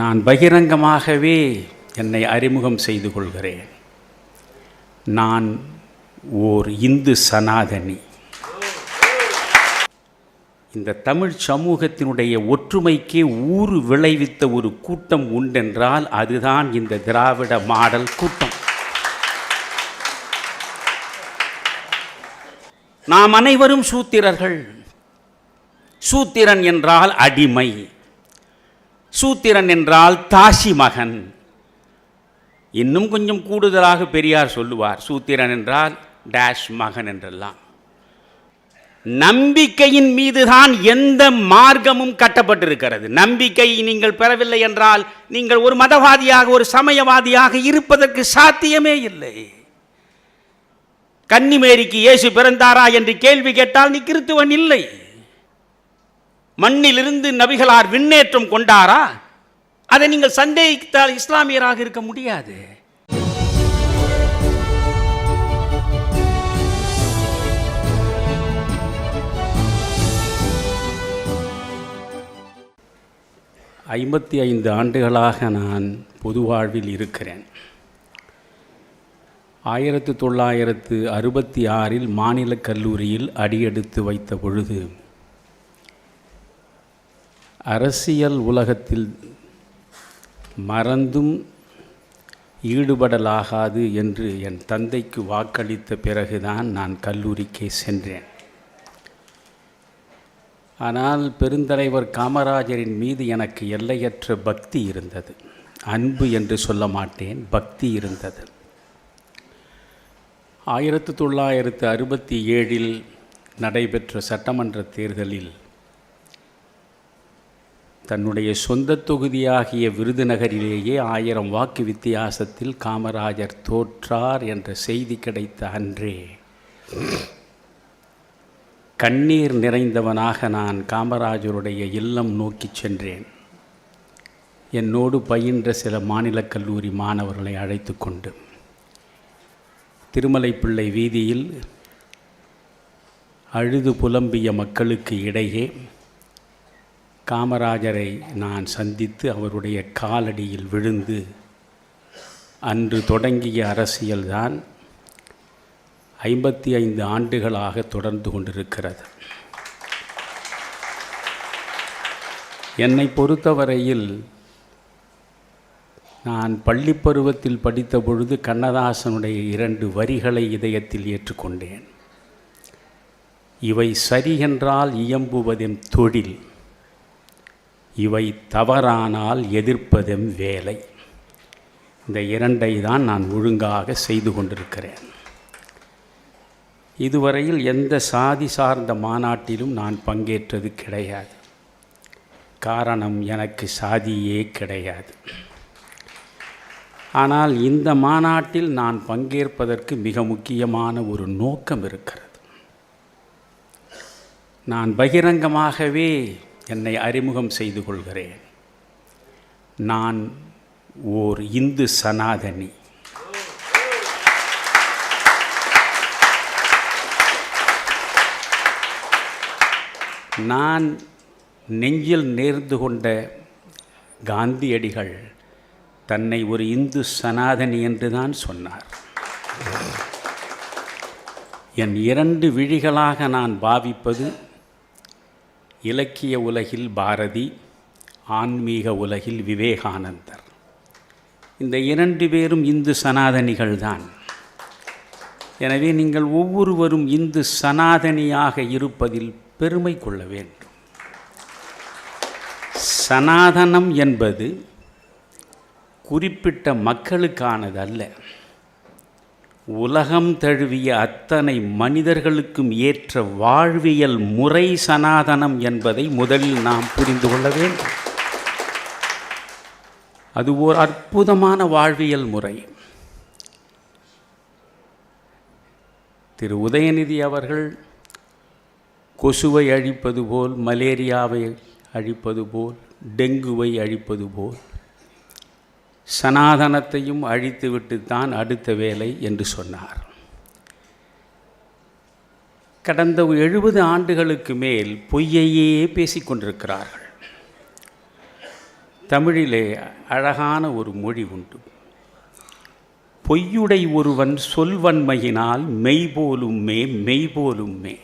நான் பகிரங்கமாகவே என்னை அறிமுகம் செய்து கொள்கிறேன். நான் ஓர் இந்து சனாதனி. இந்த தமிழ் சமூகத்தினுடைய ஒற்றுமைக்கே ஊறு விளைவித்த ஒரு கூட்டம் உண்டென்றால் அதுதான் இந்த திராவிட மாடல் கூட்டம். நாம் அனைவரும் சூத்திரர்கள். சூத்திரன் என்றால் அடிமை, சூத்திரன் என்றால் தாசி மகன். இன்னும் கொஞ்சம் கூடுதலாக பெரியார் சொல்லுவார், சூத்திரன் என்றால் டேஷ் மகன் என்றெல்லாம். நம்பிக்கையின் மீதுதான் எந்த மார்க்கமும் கட்டப்பட்டிருக்கிறது. நம்பிக்கை நீங்கள் பெறவில்லை என்றால் நீங்கள் ஒரு மதவாதியாக, ஒரு சமயவாதியாக இருப்பதற்கு சாத்தியமே இல்லை. கன்னிமேரிக்கு இயேசு பிறந்தாரா என்று கேள்வி கேட்டால் நீ கிறிஸ்துவன் இல்லை. மண்ணிலிருந்து நபிகளார் விண்ணேற்றம் கொண்டாரா? அதை நீங்கள் சந்தேகித்தால் இஸ்லாமியராக இருக்க முடியாது. ஐம்பத்தி 5 ஆண்டுகளாக நான் பொது வாழ்வில் இருக்கிறேன். 1966 மாநில கல்லூரியில் அடியெடுத்து வைத்த பொழுது அரசியல் உலகத்தில் மறந்தும் ஈடுபடலாகாது என்று என் தந்தைக்கு வாக்களித்த பிறகுதான் நான் கல்லூரிக்கே சென்றேன். ஆனால் பெருந்தலைவர் காமராஜரின் மீது எனக்கு எல்லையற்ற பக்தி இருந்தது. அன்பு என்று சொல்ல மாட்டேன், பக்தி இருந்தது. 1967 நடைபெற்ற சட்டமன்ற தேர்தலில் தன்னுடைய சொந்த தொகுதியாகிய விருதுநகரிலேயே 1000 வாக்கு வித்தியாசத்தில் காமராஜர் தோற்றார் என்ற செய்தி கிடைத்த அன்றே கண்ணீர் நிறைந்தவனாக நான் காமராஜருடைய இல்லம் நோக்கி சென்றேன். என்னோடு பயின்ற சில மாநில கல்லூரி மாணவர்களை அழைத்து கொண்டு திருமலைப்பிள்ளை வீதியில் அழுது புலம்பிய மக்களுக்கு இடையே காமராஜரை நான் சந்தித்து அவருடைய காலடியில் விழுந்து அன்று தொடங்கிய அரசியல்தான் 55 ஆண்டுகளாக தொடர்ந்து கொண்டிருக்கிறது. என்னை பொறுத்தவரையில் நான் பள்ளி பருவத்தில் படித்த பொழுது கண்ணதாசனுடைய 2 வரிகளை இதயத்தில் ஏற்றுக்கொண்டேன். இவை சரி என்றால் இயம்புவதெம் தொழில், இவை தவறானால் எதிர்ப்பதெம் வேலை. இந்த 2ஐ தான் நான் ஒழுங்காக செய்து கொண்டிருக்கிறேன். இதுவரையில் எந்த சாதி சார்ந்த மாநாட்டிலும் நான் பங்கேற்றது கிடையாது. காரணம், எனக்கு சாதியே கிடையாது. ஆனால் இந்த மாநாட்டில் நான் பங்கேற்பதற்கு மிக முக்கியமான ஒரு நோக்கம் இருக்கிறது. நான் பகிரங்கமாகவே என்னை அறிமுகம் செய்து கொள்கிறேன். நான் ஓர் இந்து சனாதனி. நான் நெஞ்சில் நேர்ந்து கொண்ட காந்தியடிகள் தன்னை ஒரு இந்து சனாதனி என்று தான் சொன்னார். என் 2 விழிகளாக நான் பாவிப்பது இலக்கிய உலகில் பாரதி, ஆன்மீக உலகில் விவேகானந்தர். இந்த 2 பேரும் இந்து சனாதனிகள்தான். எனவே நீங்கள் ஒவ்வொருவரும் இந்து சனாதனியாக இருப்பதில் பெருமை கொள்ள வேண்டும். சனாதனம் என்பது குறிப்பிட்ட மக்களுக்கானது அல்ல. உலகம் தழுவிய அத்தனை மனிதர்களுக்கும் ஏற்ற வாழ்வியல் முறை சனாதனம் என்பதை முதலில் நாம் புரிந்து கொள்ள வேண்டும். அது ஒரு அற்புதமான வாழ்வியல் முறை. திரு உதயநிதி அவர்கள் கொசுவை அழிப்பது போல், மலேரியாவை அழிப்பது போல், டெங்குவை அழிப்பது போல் சனாதனத்தையும் அழித்துவிட்டுத்தான் அடுத்த வேலை என்று சொன்னார். கடந்த 70 ஆண்டுகளுக்கு மேல் பொய்யையே பேசிக்கொண்டிருக்கிறார்கள். தமிழிலே அழகான ஒரு மொழி உண்டு. பொய்யுடை ஒருவன் சொல்வன்மையினால் மெய்போலும்மே மெய்போலும்மே,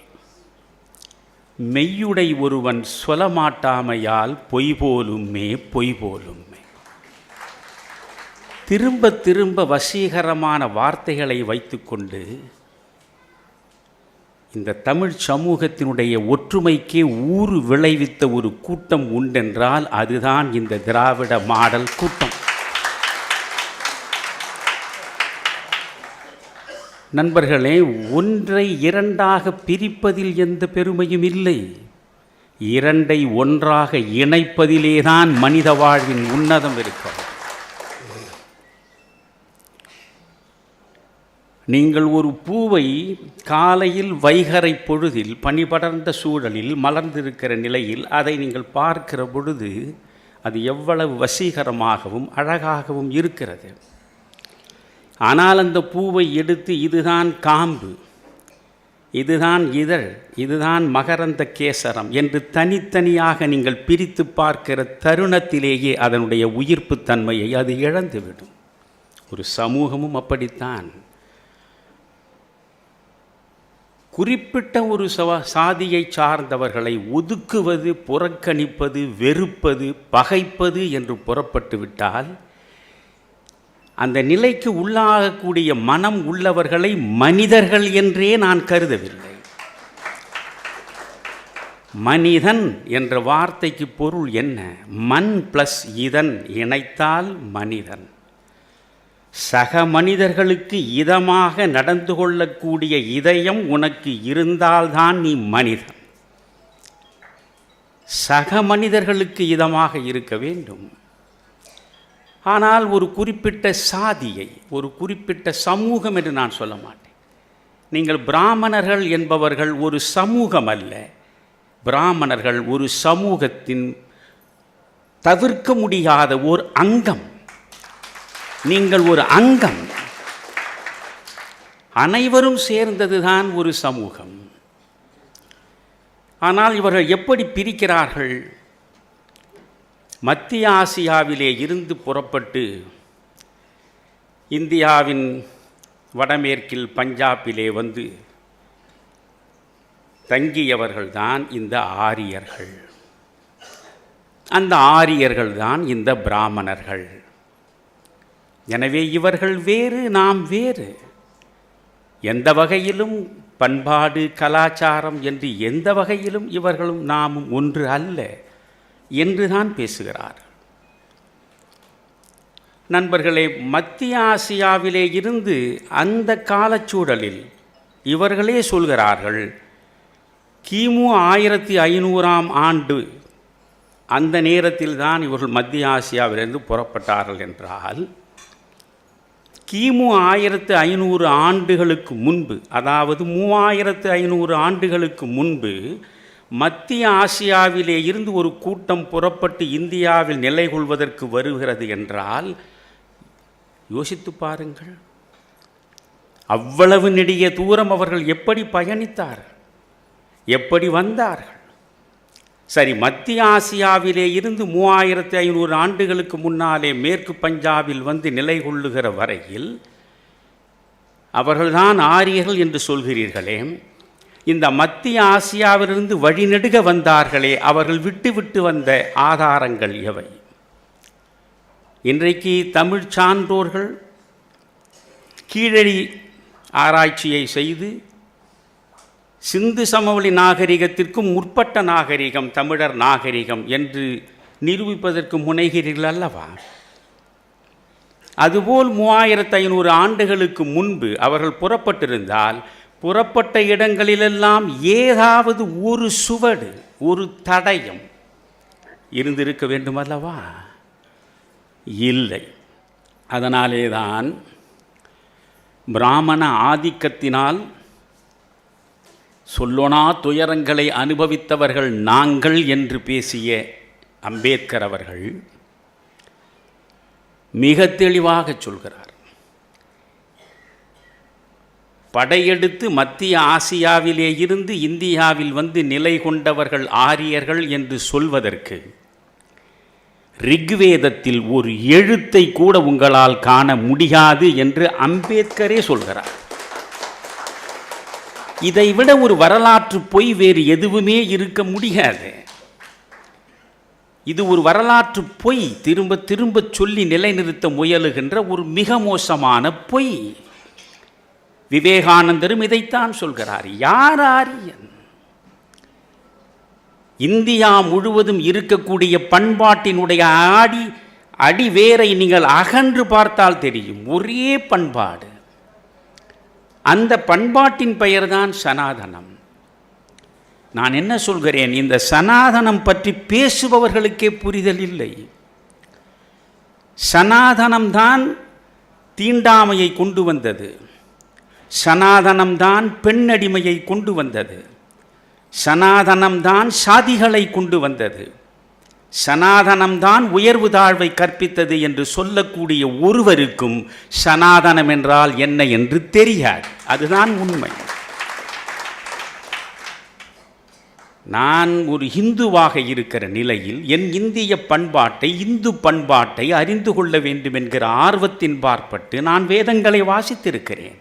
மெய்யுடை ஒருவன் சொல்லமாட்டாமையால் பொய்போலும்மே பொய்போலும்மே. திரும்ப திரும்ப வசீகரமான வார்த்தைகளை வைத்துக்கொண்டு இந்த தமிழ் சமூகத்தினுடைய ஒற்றுமைக்கே ஊறு விளைவித்த ஒரு கூட்டம் உண்டென்றால் அதுதான் இந்த திராவிட மாடல் கூட்டம். நண்பர்களே, ஒன்றை இரண்டாக பிரிப்பதில் எந்த பெருமையும் இல்லை. இரண்டை ஒன்றாக இணைப்பதிலேதான் மனித வாழ்வின் உன்னதம் இருக்கிறது. நீங்கள் ஒரு பூவை காலையில் வைகறை பொழுதில் பனிபடர்ந்த சூழலில் மலர்ந்திருக்கிற நிலையில் அதை நீங்கள் பார்க்கிற பொழுது அது எவ்வளவு வசீகரமாகவும் அழகாகவும் இருக்கிறது. ஆனால் அந்த பூவை எடுத்து இதுதான் காம்பு, இதுதான் இதழ், இதுதான் மகரந்த கேசரம் என்று தனித்தனியாக நீங்கள் பிரித்து பார்க்கிற தருணத்திலேயே அதனுடைய உயிர்ப்பு தன்மையை அது இழந்துவிடும். ஒரு சமூகமும் அப்படித்தான். குறிப்பிட்ட ஒரு சாதியை சார்ந்தவர்களை ஒதுக்குவது, புறக்கணிப்பது, வெறுப்பது, பகைப்பது என்று புறப்பட்டு விட்டால் அந்த நிலைக்கு உள்ளாகக்கூடிய மனம் உள்ளவர்களை மனிதர்கள் என்றே நான் கருதவில்லை. மனிதன் என்ற வார்த்தைக்கு பொருள் என்ன? மண் பிளஸ் இதன் இணைத்தால் மனிதன். சக மனிதர்களுக்கு இதமாக நடந்து கொள்ளக்கூடிய இதயம் உனக்கு இருந்தால்தான் நீ மனிதன். சக மனிதர்களுக்கு இதமாக இருக்க வேண்டும். ஆனால் ஒரு குறிப்பிட்ட சாதியை, ஒரு குறிப்பிட்ட சமூகம் என்று நான் சொல்ல மாட்டேன். நீங்கள் பிராமணர்கள் என்பவர்கள் ஒரு சமூகம் அல்ல. பிராமணர்கள் ஒரு சமூகத்தின் தவிர்க்க முடியாத ஒரு அங்கம். நீங்கள் ஒரு அங்கம். அனைவரும் சேர்ந்ததுதான் ஒரு சமூகம். ஆனால் இவர்கள் எப்படி பிரிக்கிறார்கள்? மத்திய ஆசியாவிலே இருந்து புறப்பட்டு இந்தியாவின் வடமேற்கில் பஞ்சாபிலே வந்து தங்கியவர்கள்தான் இந்த ஆரியர்கள். அந்த ஆரியர்கள்தான் இந்த பிராமணர்கள். எனவே இவர்கள் வேறு, நாம் வேறு. எந்த வகையிலும் பண்பாடு, கலாச்சாரம் என்று எந்த வகையிலும் இவர்களும் நாமும் ஒன்று அல்ல என்று தான் பேசுகிறார். நண்பர்களே, மத்திய ஆசியாவிலே இருந்து அந்த காலச்சூழலில் இவர்களே சொல்கிறார்கள், கிமு 1500ஆம் ஆண்டு அந்த நேரத்தில் தான் இவர்கள் மத்திய ஆசியாவிலிருந்து புறப்பட்டார்கள் என்றால் கிமு 1500 ஆண்டுகளுக்கு முன்பு, அதாவது 3500 ஆண்டுகளுக்கு முன்பு மத்திய ஆசியாவிலே இருந்து ஒரு கூட்டம் புறப்பட்டு இந்தியாவில் நிலை கொள்வதற்கு வருகிறது என்றால் யோசித்து பாருங்கள். அவ்வளவு நெடிய தூரம் அவர்கள் எப்படி பயணித்தார்கள், எப்படி வந்தார்கள்? சரி, மத்திய ஆசியாவிலே இருந்து 3500 ஆண்டுகளுக்கு முன்னாலே மேற்கு பஞ்சாபில் வந்து நிலை கொள்ளுகிற வரையில் அவர்கள்தான் ஆரியர்கள் என்று சொல்கிறீர்களே. இந்த மத்திய ஆசியாவிலிருந்து வழிநெடுக வந்தார்களே, அவர்கள் விட்டு விட்டு வந்த ஆதாரங்கள் எவை? இன்றைக்கு தமிழ் சான்றோர்கள் கீழடி ஆராய்ச்சியை செய்து சிந்து சமவெளி நாகரிகத்திற்கும் முற்பட்ட நாகரிகம் தமிழர் நாகரிகம் என்று நிரூபிப்பதற்கு முனைகிறீர்கள் அல்லவா? அதுபோல் 3500 ஆண்டுகளுக்கு முன்பு அவர்கள் புறப்பட்டிருந்தால் புறப்பட்ட இடங்களிலெல்லாம் ஏதாவது ஒரு சுவடு, ஒரு தடயம் இருந்திருக்க வேண்டும் அல்லவா? இல்லை. அதனாலே தான் பிராமண ஆதிக்கத்தினால் சொல்லொணா துயரங்களை அனுபவித்தவர்கள் நாங்கள் என்று பேசிய அம்பேத்கர் அவர்கள் மிக தெளிவாக சொல்கிறார். படையெடுத்து மத்திய ஆசியாவிலே இருந்து இந்தியாவில் வந்து நிலை கொண்டவர்கள் ஆரியர்கள் என்று சொல்வதற்கு ரிக்வேதத்தில் ஒரு எழுத்தை கூட உங்களால் காண முடியாது என்று அம்பேத்கரே சொல்கிறார். இதைவிட ஒரு வரலாற்று பொய் வேறு எதுவுமே இருக்க முடியாது. இது ஒரு வரலாற்று பொய், திரும்ப திரும்ப சொல்லி நிலைநிறுத்த முயலுகின்ற ஒரு மிக மோசமான பொய். விவேகானந்தரும் இதைத்தான் சொல்கிறார். யார் ஆரியன்? இந்தியா முழுவதும் இருக்கக்கூடிய பண்பாட்டினுடைய அடிவேரை நீங்கள் அகன்று பார்த்தால் தெரியும். ஒரே பண்பாடு. அந்த பண்பாட்டின் பெயர்தான் சனாதனம். நான் என்ன சொல்கிறேன், இந்த சனாதனம் பற்றி பேசுபவர்களுக்கே புரிதல் இல்லை. சனாதனம்தான் தீண்டாமையை கொண்டு வந்தது, சனாதனம்தான் பெண்ணடிமையை கொண்டு வந்தது, சனாதனம்தான் சாதிகளை கொண்டு வந்தது, சனாதனம்தான் உயர்வு தாழ்வை கற்பித்தது என்று சொல்லக்கூடிய ஒருவருக்கும் சனாதனம் என்றால் என்ன என்று தெரியாது. அதுதான் உண்மை. நான் ஒரு இந்துவாக இருக்கிற நிலையில் என் இந்திய பண்பாட்டை, இந்து பண்பாட்டை அறிந்து கொள்ள வேண்டும் என்கிற ஆர்வத்தின் பார்ப்பட்டு நான் வேதங்களை வாசித்திருக்கிறேன்.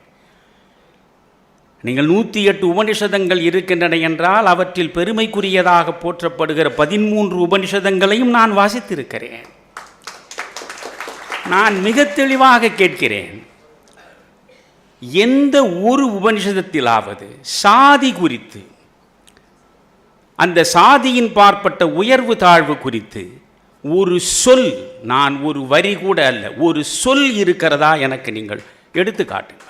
நீங்கள் 108 உபனிஷதங்கள் இருக்கின்றன என்றால் அவற்றில் பெருமைக்குரியதாக போற்றப்படுகிற 13 உபனிஷதங்களையும் நான் வாசித்திருக்கிறேன். நான் மிக தெளிவாக கேட்கிறேன், எந்த ஒரு உபனிஷதத்திலாவது சாதி குறித்து, அந்த சாதியின் பார்ப்பட்ட உயர்வு தாழ்வு குறித்து ஒரு சொல், நான் ஒரு வரி கூட அல்ல, ஒரு சொல் இருக்கிறதா எனக்கு நீங்கள் எடுத்து காட்டுங்கள்.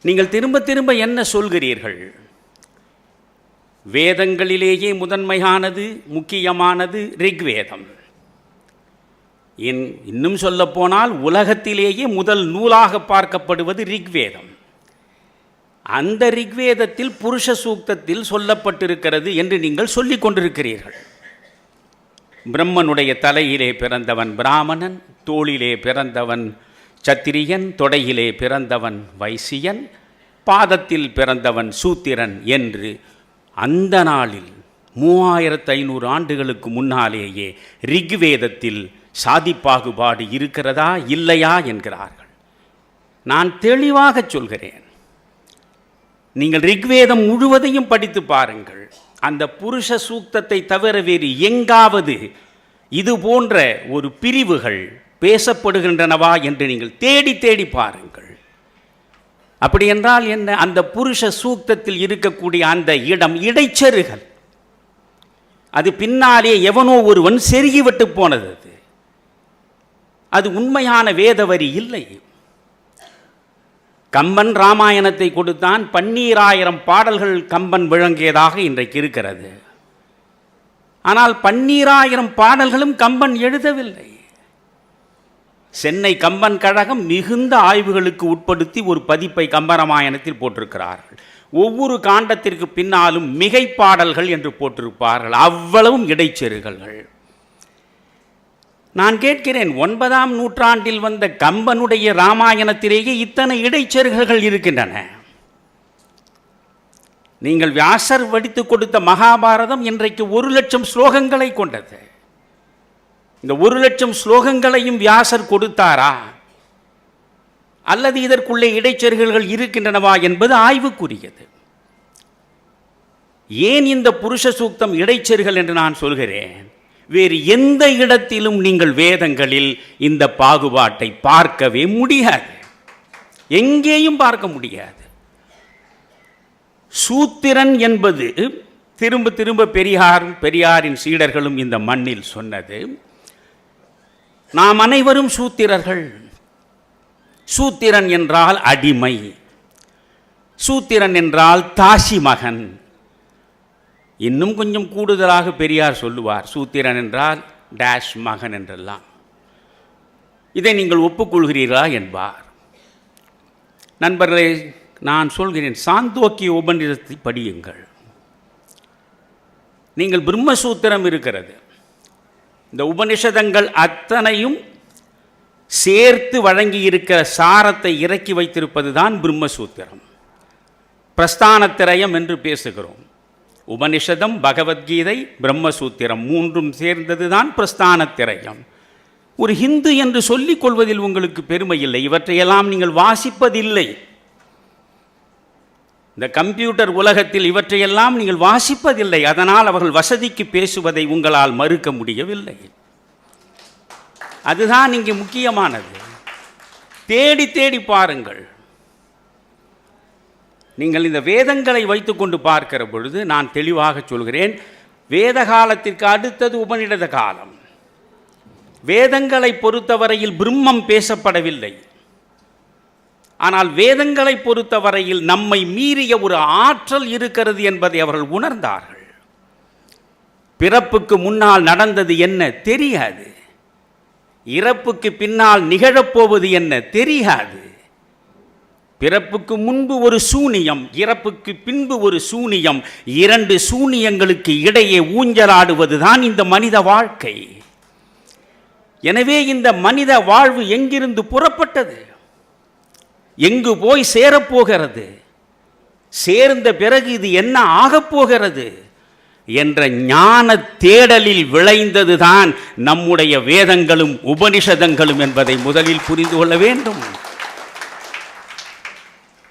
நீங்கள் திரும்ப திரும்ப என்ன சொல்கிறீர்கள்? வேதங்களிலேயே முதன்மையானது, முக்கியமானது ரிக்வேதம். இன்னும் சொல்லப்போனால் உலகத்திலேயே முதல் நூலாக பார்க்கப்படுவது ரிக்வேதம். அந்த ரிக்வேதத்தில் புருஷ சூக்தத்தில் சொல்லப்பட்டிருக்கிறது என்று நீங்கள் சொல்லிக் கொண்டிருக்கிறீர்கள். பிரம்மனுடைய தலையிலே பிறந்தவன் பிராமணன், தோளிலே பிறந்தவன் சத்திரியன், தொடையிலே பிறந்தவன் வைசியன், பாதத்தில் பிறந்தவன் சூத்திரன் என்று அந்த நாளில் 3500 ஆண்டுகளுக்கு முன்னாலேயே ரிக்வேதத்தில் சாதி பாகுபாடு இருக்கிறதா இல்லையா என்கிறார்கள். நான் தெளிவாக சொல்கிறேன், நீங்கள் ரிக்வேதம் முழுவதையும் படித்து பாருங்கள். அந்த புருஷ சூக்தத்தை தவிர வேறு எங்காவது இது போன்ற ஒரு பிரிவுகள் பேசப்படுகின்றனவா என்று நீங்கள் தேடி தேடி பாருங்கள். அப்படி என்றால் என்ன? அந்த புருஷ சூக்தத்தில் இருக்கக்கூடிய அந்த இடம் இடைச்செருகல். அது பின்னாலே எவனோ ஒருவன் செருகிவிட்டு போனது. அது உண்மையான வேதவரி இல்லை. கம்பன் ராமாயணத்தை கொடுத்தான், 12000 பாடல்கள் கம்பன் விளங்கியதாக இன்றைக்கு இருக்கிறது. ஆனால் 12000 பாடல்களும் கம்பன் எழுதவில்லை. சென்னை கம்பன் கழகம் மிகுந்த ஆய்வுகளுக்கு உட்படுத்தி ஒரு பதிப்பை கம்பராமாயணத்தில் போட்டிருக்கிறார்கள். ஒவ்வொரு காண்டத்திற்கு பின்னாலும் மிகை பாடல்கள் என்று போட்டிருப்பார்கள். அவ்வளவும் இடைச்செருகல்கள். நான் கேட்கிறேன், 9ஆம் நூற்றாண்டில் வந்த கம்பனுடைய ராமாயணத்திலேயே இத்தனை இடைச்செருகல்கள் இருக்கின்றன. நீங்கள் வியாசர் வடித்து கொடுத்த மகாபாரதம் இன்றைக்கு 1,00,000 ஸ்லோகங்களை கொண்டது. இந்த 1,00,000 ஸ்லோகங்களையும் வியாசர் கொடுத்தாரா அல்லது இதற்குள்ளே இடைச்செருகல்கள் இருக்கின்றனவா என்பது ஆய்வுக்குரியது. ஏன் இந்த புருஷ சூக்தம் இடைச்செருகல் என்று நான் சொல்கிறேன்? வேறு எந்த இடத்திலும் நீங்கள் வேதங்களில் இந்த பாகுபாட்டை பார்க்கவே முடியாது, எங்கேயும் பார்க்க முடியாது. சூத்திரன் என்பது திரும்ப திரும்ப பெரியாரின் சீடர்களும் இந்த மண்ணில் சொன்னது. நாம் அனைவரும் சூத்திரர்கள். சூத்திரன் என்றால் அடிமை, சூத்திரன் என்றால் தாசி மகன். இன்னும் கொஞ்சம் கூடுதலாக பெரியார் சொல்லுவார், சூத்திரன் என்றால் டேஷ் மகன் என்றெல்லாம். இதை நீங்கள் ஒப்புக்கொள்கிறீர்களா என்பார். நண்பர்களே, நான் சொல்கிறேன், சாந்தோக்கிய உபநிஷத்தை படியுங்கள். நீங்கள் பிரம்மசூத்திரம் இருக்கிறது, இந்த உபனிஷதங்கள் அத்தனையும் சேர்த்து வழங்கி இருக்கிற சாரத்தை இறக்கி வைத்திருப்பது தான் பிரம்மசூத்திரம். பிரஸ்தானத்திரயம் என்று பேசுகிறோம். உபனிஷதம், பகவத்கீதை, பிரம்மசூத்திரம் மூன்றும் சேர்ந்ததுதான் பிரஸ்தான திரயம். ஒரு ஹிந்து என்று சொல்லிக் கொள்வதில் உங்களுக்கு பெருமை இல்லை. இவற்றையெல்லாம் நீங்கள் வாசிப்பதில்லை. இந்த கம்ப்யூட்டர் உலகத்தில் இவற்றையெல்லாம் நீங்கள் வாசிப்பதில்லை. அதனால் அவர்கள் வசதிக்கு பேசுவதை உங்களால் மறுக்க முடியவில்லை. அதுதான் இங்கே முக்கியமானது. தேடி தேடி பாருங்கள். நீங்கள் இந்த வேதங்களை வைத்துக்கொண்டு பார்க்கிற பொழுது நான் தெளிவாக சொல்கிறேன், வேத காலத்திற்கு அடுத்தது உபநிடத காலம். வேதங்களை பொறுத்தவரையில் பிரம்மம் பேசப்படவில்லை. ஆனால் வேதங்களை பொறுத்தவரையில் நம்மை மீறிய ஒரு ஆற்றல் இருக்கிறது என்பதை அவர்கள் உணர்ந்தார்கள். பிறப்புக்கு முன்னால் நடந்தது என்ன தெரியாது, இறப்புக்கு பின்னால் நிகழப்போவது என்ன தெரியாது. பிறப்புக்கு முன்பு ஒரு சூனியம், இறப்புக்கு பின்பு ஒரு சூனியம். இரண்டு சூனியங்களுக்கு இடையே ஊஞ்சலாடுவதுதான் இந்த மனித வாழ்க்கை. எனவே இந்த மனித வாழ்வு எங்கிருந்து புறப்பட்டது, எங்கு போய் சேரப்போகிறது, சேர்ந்த பிறகு இது என்ன ஆகப்போகிறது என்ற ஞான தேடலில் விளைந்ததுதான் நம்முடைய வேதங்களும் உபனிஷதங்களும் என்பதை முதலில் புரிந்து கொள்ள வேண்டும்.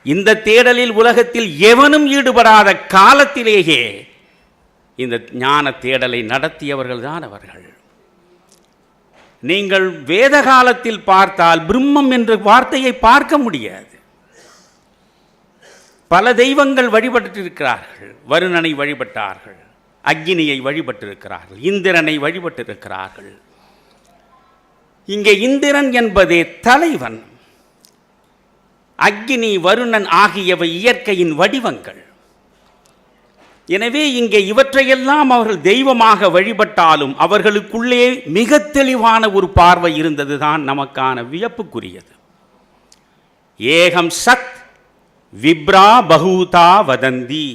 இந்த தேடலில் உலகத்தில் எவனும் ஈடுபடாத காலத்திலேயே இந்த ஞான தேடலை நடத்தியவர்கள் தான் அவர்கள். நீங்கள் வேத காலத்தில் பார்த்தால் பிரம்மம் என்ற வார்த்தையை பார்க்க முடியாது. பல தெய்வங்கள் வழிபட்டிருக்கிறார்கள். வருணனை வழிபட்டார்கள், அக்னியை வழிபட்டிருக்கிறார்கள், இந்திரனை வழிபட்டிருக்கிறார்கள். இங்கே இந்திரன் என்பதே தலைவன், அக்னி, வருணன் ஆகியவை இயற்கையின் வடிவங்கள். எனவே இங்கே இவற்றையெல்லாம் அவர்கள் தெய்வமாக வழிபட்டாலும் அவர்களுக்குள்ளே மிக தெளிவான ஒரு பார்வை இருந்ததுதான் நமக்கான வியப்புக்குரியது. ஏகம் சத் விப்ரா பகூதா வதந்தி,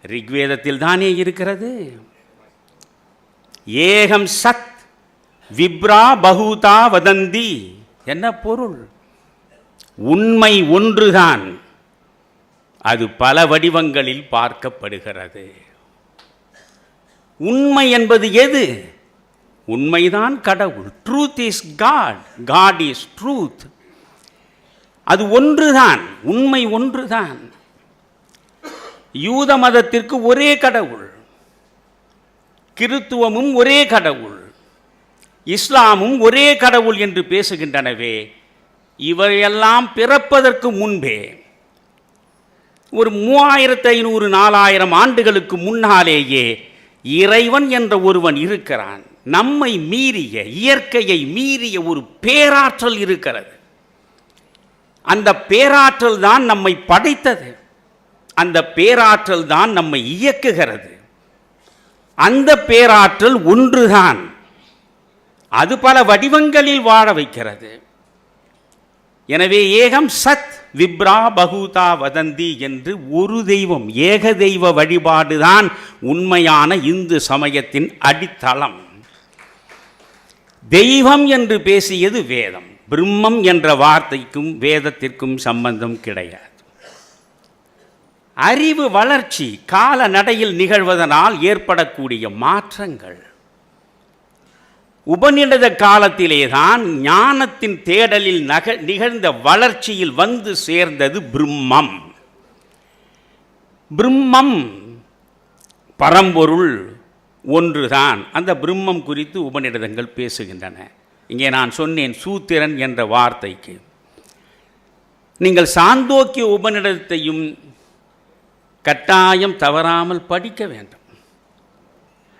ரிக்வேதத்தில் தானே இருக்கிறது. ஏகம் சத் விப்ரா பகூதா வதந்தி என்ன பொருள்? உண்மை ஒன்றுதான், அது பல வடிவங்களில் பார்க்கப்படுகிறது. உண்மை என்பது எது? உண்மைதான் கடவுள். Truth is God, God is truth. அது ஒன்றுதான், உண்மை ஒன்றுதான். யூத மதத்திற்கு ஒரே கடவுள், கிறித்துவமும் ஒரே கடவுள், இஸ்லாமும் ஒரே கடவுள் என்று பேசுகின்றனவே, இவையெல்லாம் பிறப்பதற்கு முன்பே ஒரு 3500 4000 ஆண்டுகளுக்கு முன்னாலேயே இறைவன் என்ற ஒருவன் இருக்கிறான். நம்மை மீறிய, இயற்கையை மீறிய ஒரு பேராற்றல் இருக்கிறது. அந்த பேராற்றல் தான் நம்மை படைத்தது, அந்த பேராற்றல் தான் நம்மை இயக்குகிறது. அந்த பேராற்றல் ஒன்றுதான், அது பல வடிவங்களில் வாழ வைக்கிறது. எனவே ஏகம் சத் விப்ரா பகூதா வதந்தி என்று ஒரு தெய்வம், ஏக தெய்வ வழிபாடுதான் உண்மையான இந்து சமயத்தின் அடித்தளம். தெய்வம் என்று பேசியது வேதம். பிரம்மம் என்ற வார்த்தைக்கும் வேதத்திற்கும் சம்பந்தம் கிடையாது. அறிவு வளர்ச்சி கால நடையில் நிகழ்வதனால் ஏற்படக்கூடிய மாற்றங்கள். உபநிடத காலத்திலேதான் ஞானத்தின் தேடலில் நிகழ்ந்த வளர்ச்சியில் வந்து சேர்ந்தது பிரம்மம். பிரம்மம் பரம்பொருள் ஒன்றுதான். அந்த பிரம்மம் குறித்து உபநிடதங்கள் பேசுகின்றன. இங்கே நான் சொன்னேன் சூத்திரன் என்ற வார்த்தைக்கு. நீங்கள் சாந்தோக்கிய உபநிடதத்தையும் கட்டாயம் தவறாமல் படிக்க வேண்டும்.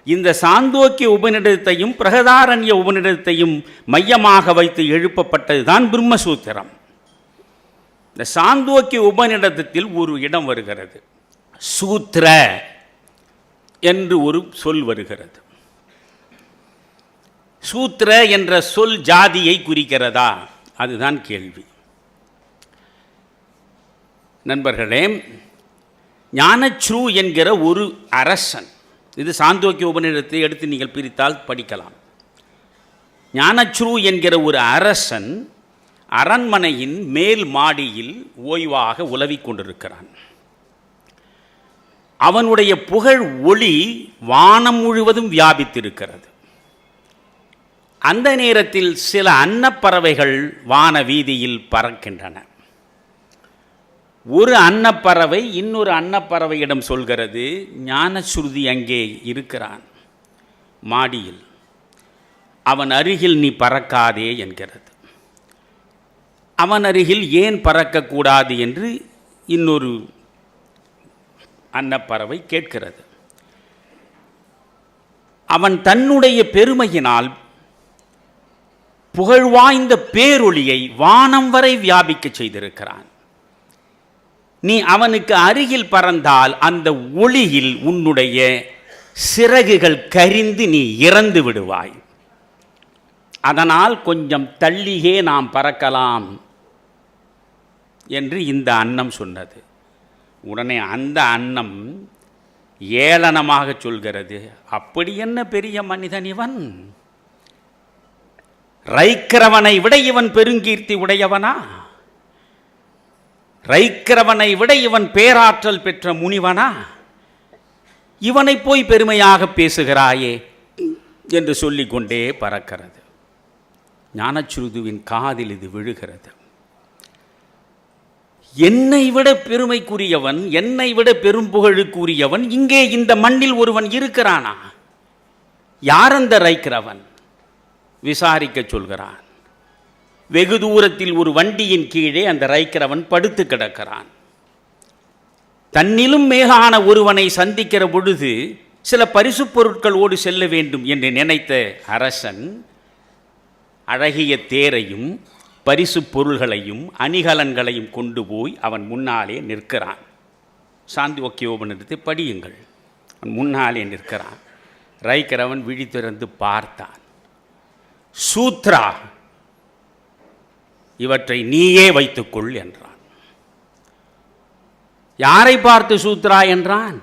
இந்த சாந்தோக்கிய உபநிடதத்தையும் பிரகதாரண்ய உபநிடதத்தையும் மையமாக வைத்து எழுப்பப்பட்டதுதான் பிரம்மசூத்திரம். இந்த சாந்தோக்கிய உபநிடதத்தில் ஒரு இடம் வருகிறது, சூத்திர என்று ஒரு சொல் வருகிறது. சூத்திர என்ற சொல் ஜாதியை குறிக்கிறதா? அதுதான் கேள்வி. நண்பர்களே, ஞானச்ரூ என்கிற ஒரு அரசன், இது சாந்தோக்கிய உபநிடதத்தை எடுத்து நீங்கள் பிரித்தால் படிக்கலாம். ஞானச்ரூ என்கிற ஒரு அரசன் அரண்மனையின் மேல் மாடியில் ஓய்வாக உலவிக் கொண்டிருக்கிறான். அவனுடைய புகழ் ஒளி வானம் முழுவதும் வியாபித்திருக்கிறது. அந்த நேரத்தில் சில அன்னப்பறவைகள் வான வீதியில் பறக்கின்றன. ஒரு அன்னப்பறவை இன்னொரு அன்னப்பறவையிடம் சொல்கிறது, ஞானசுருதி அங்கே இருக்கிறான் மாடியில், அவன் அருகில் நீ பறக்காதே என்கிறது. அவன் அருகில் ஏன் பறக்கக்கூடாது என்று இன்னொரு அன்னப்பறவை கேட்கிறது. அவன் தன்னுடைய பெருமையினால் புகழ்வாய்ந்த பேரொளியை வானம் வரை வியாபிக்க செய்திருக்கிறான். நீ அவனுக்கு அருகில் பறந்தால் அந்த ஒளியில் உன்னுடைய சிறகுகள் கரிந்து நீ இறந்து விடுவாய். அதனால் கொஞ்சம் தள்ளியே நாம் பறக்கலாம் என்று இந்த அன்னம் சொன்னது. உடனே அந்த அன்னம் ஏளனமாக சொல்கிறது, அப்படி என்ன பெரிய மனிதன் இவன்? ரைக்கிறவனை விட இவன் பெருங்கீர்த்தி உடையவனா? ரைக்கிறவனை விட இவன் பேராற்றல் பெற்ற முனிவனா? இவனை போய் பெருமையாக பேசுகிறாயே என்று சொல்லிக்கொண்டே பறக்கிறது. ஞானச்சுருதுவின் காதில் இது விழுகிறது. என்னை விட பெருமைக்குரியவன், என்னை விட பெரும் புகழுக்குரியவன் இங்கே இந்த மண்ணில் ஒருவன் இருக்கிறானா? யார் அந்த ரைக்கிறவன்? விசாரிக்க சொல்கிறான். வெகு தூரத்தில் ஒரு வண்டியின் கீழே அந்த ரைக்கிறவன் படுத்து கிடக்கிறான். தன்னிலும் மேலான ஒருவனை சந்திக்கிற பொழுது சில பரிசு பொருட்களோடு செல்ல வேண்டும் என்று நினைத்த அரசன் அழகிய தேரையும் பரிசு பொருள்களையும் அணிகலன்களையும் கொண்டு போய் அவன் முன்னாலே நிற்கிறான். சாந்தோக்கியோபனிடத்தை படியுங்கள். அவன் முன்னாலே நிற்கிறான். ரைக்கிறவன் விழி திறந்து பார்த்தான். சூத்ரா, இவற்றை நீயே வைத்துக்கொள் என்றான். யாரை பார்த்து சூத்ரா என்றான்?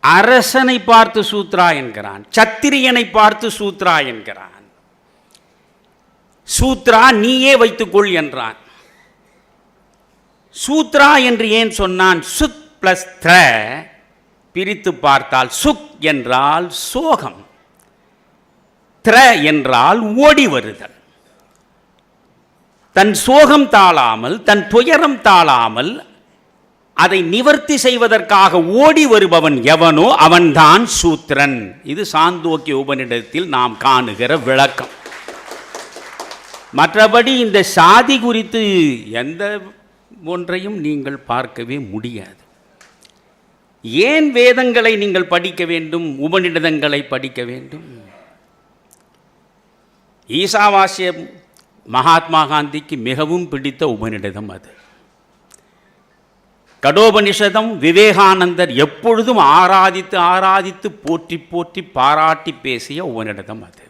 அரசனை பார்த்து சூத்ரா என்கிறான். சத்திரியனை பார்த்து சூத்ரா என்கிறான். சூத்ரா நீயே வைத்துக்கொள் என்றான். சூத்ரா என்று ஏன் சொன்னான்? சுத் பிளஸ் த்ர பிரித்து பார்த்தால் சுக் என்றால் சோகம், த்ர என்றால் ஓடி வருதல். தன் சோகம் தாழாமல், தன் துயரம் தாழாமல் அதை நிவர்த்தி செய்வதற்காக ஓடி வருபவன் எவனோ அவன்தான் சூத்திரன். இது சாந்தோக்கிய உபநிடத்தில் நாம் காணுகிற விளக்கம். மற்றபடி இந்த சாதி குறித்து எந்த ஒன்றையும் நீங்கள் பார்க்கவே முடியாது. ஏன் வேதங்களை நீங்கள் படிக்க வேண்டும்? உபநிடதங்களை படிக்க வேண்டும்? ஈசாவாஸ்யம் மகாத்மா காந்திக்கு மிகவும் பிடித்த உபநிடதம் அது. கடோபனிஷதம் விவேகானந்தர் எப்பொழுதும் ஆராதித்து ஆராதித்து போற்றி போற்றி பாராட்டி பேசிய உபநிடதம் அது.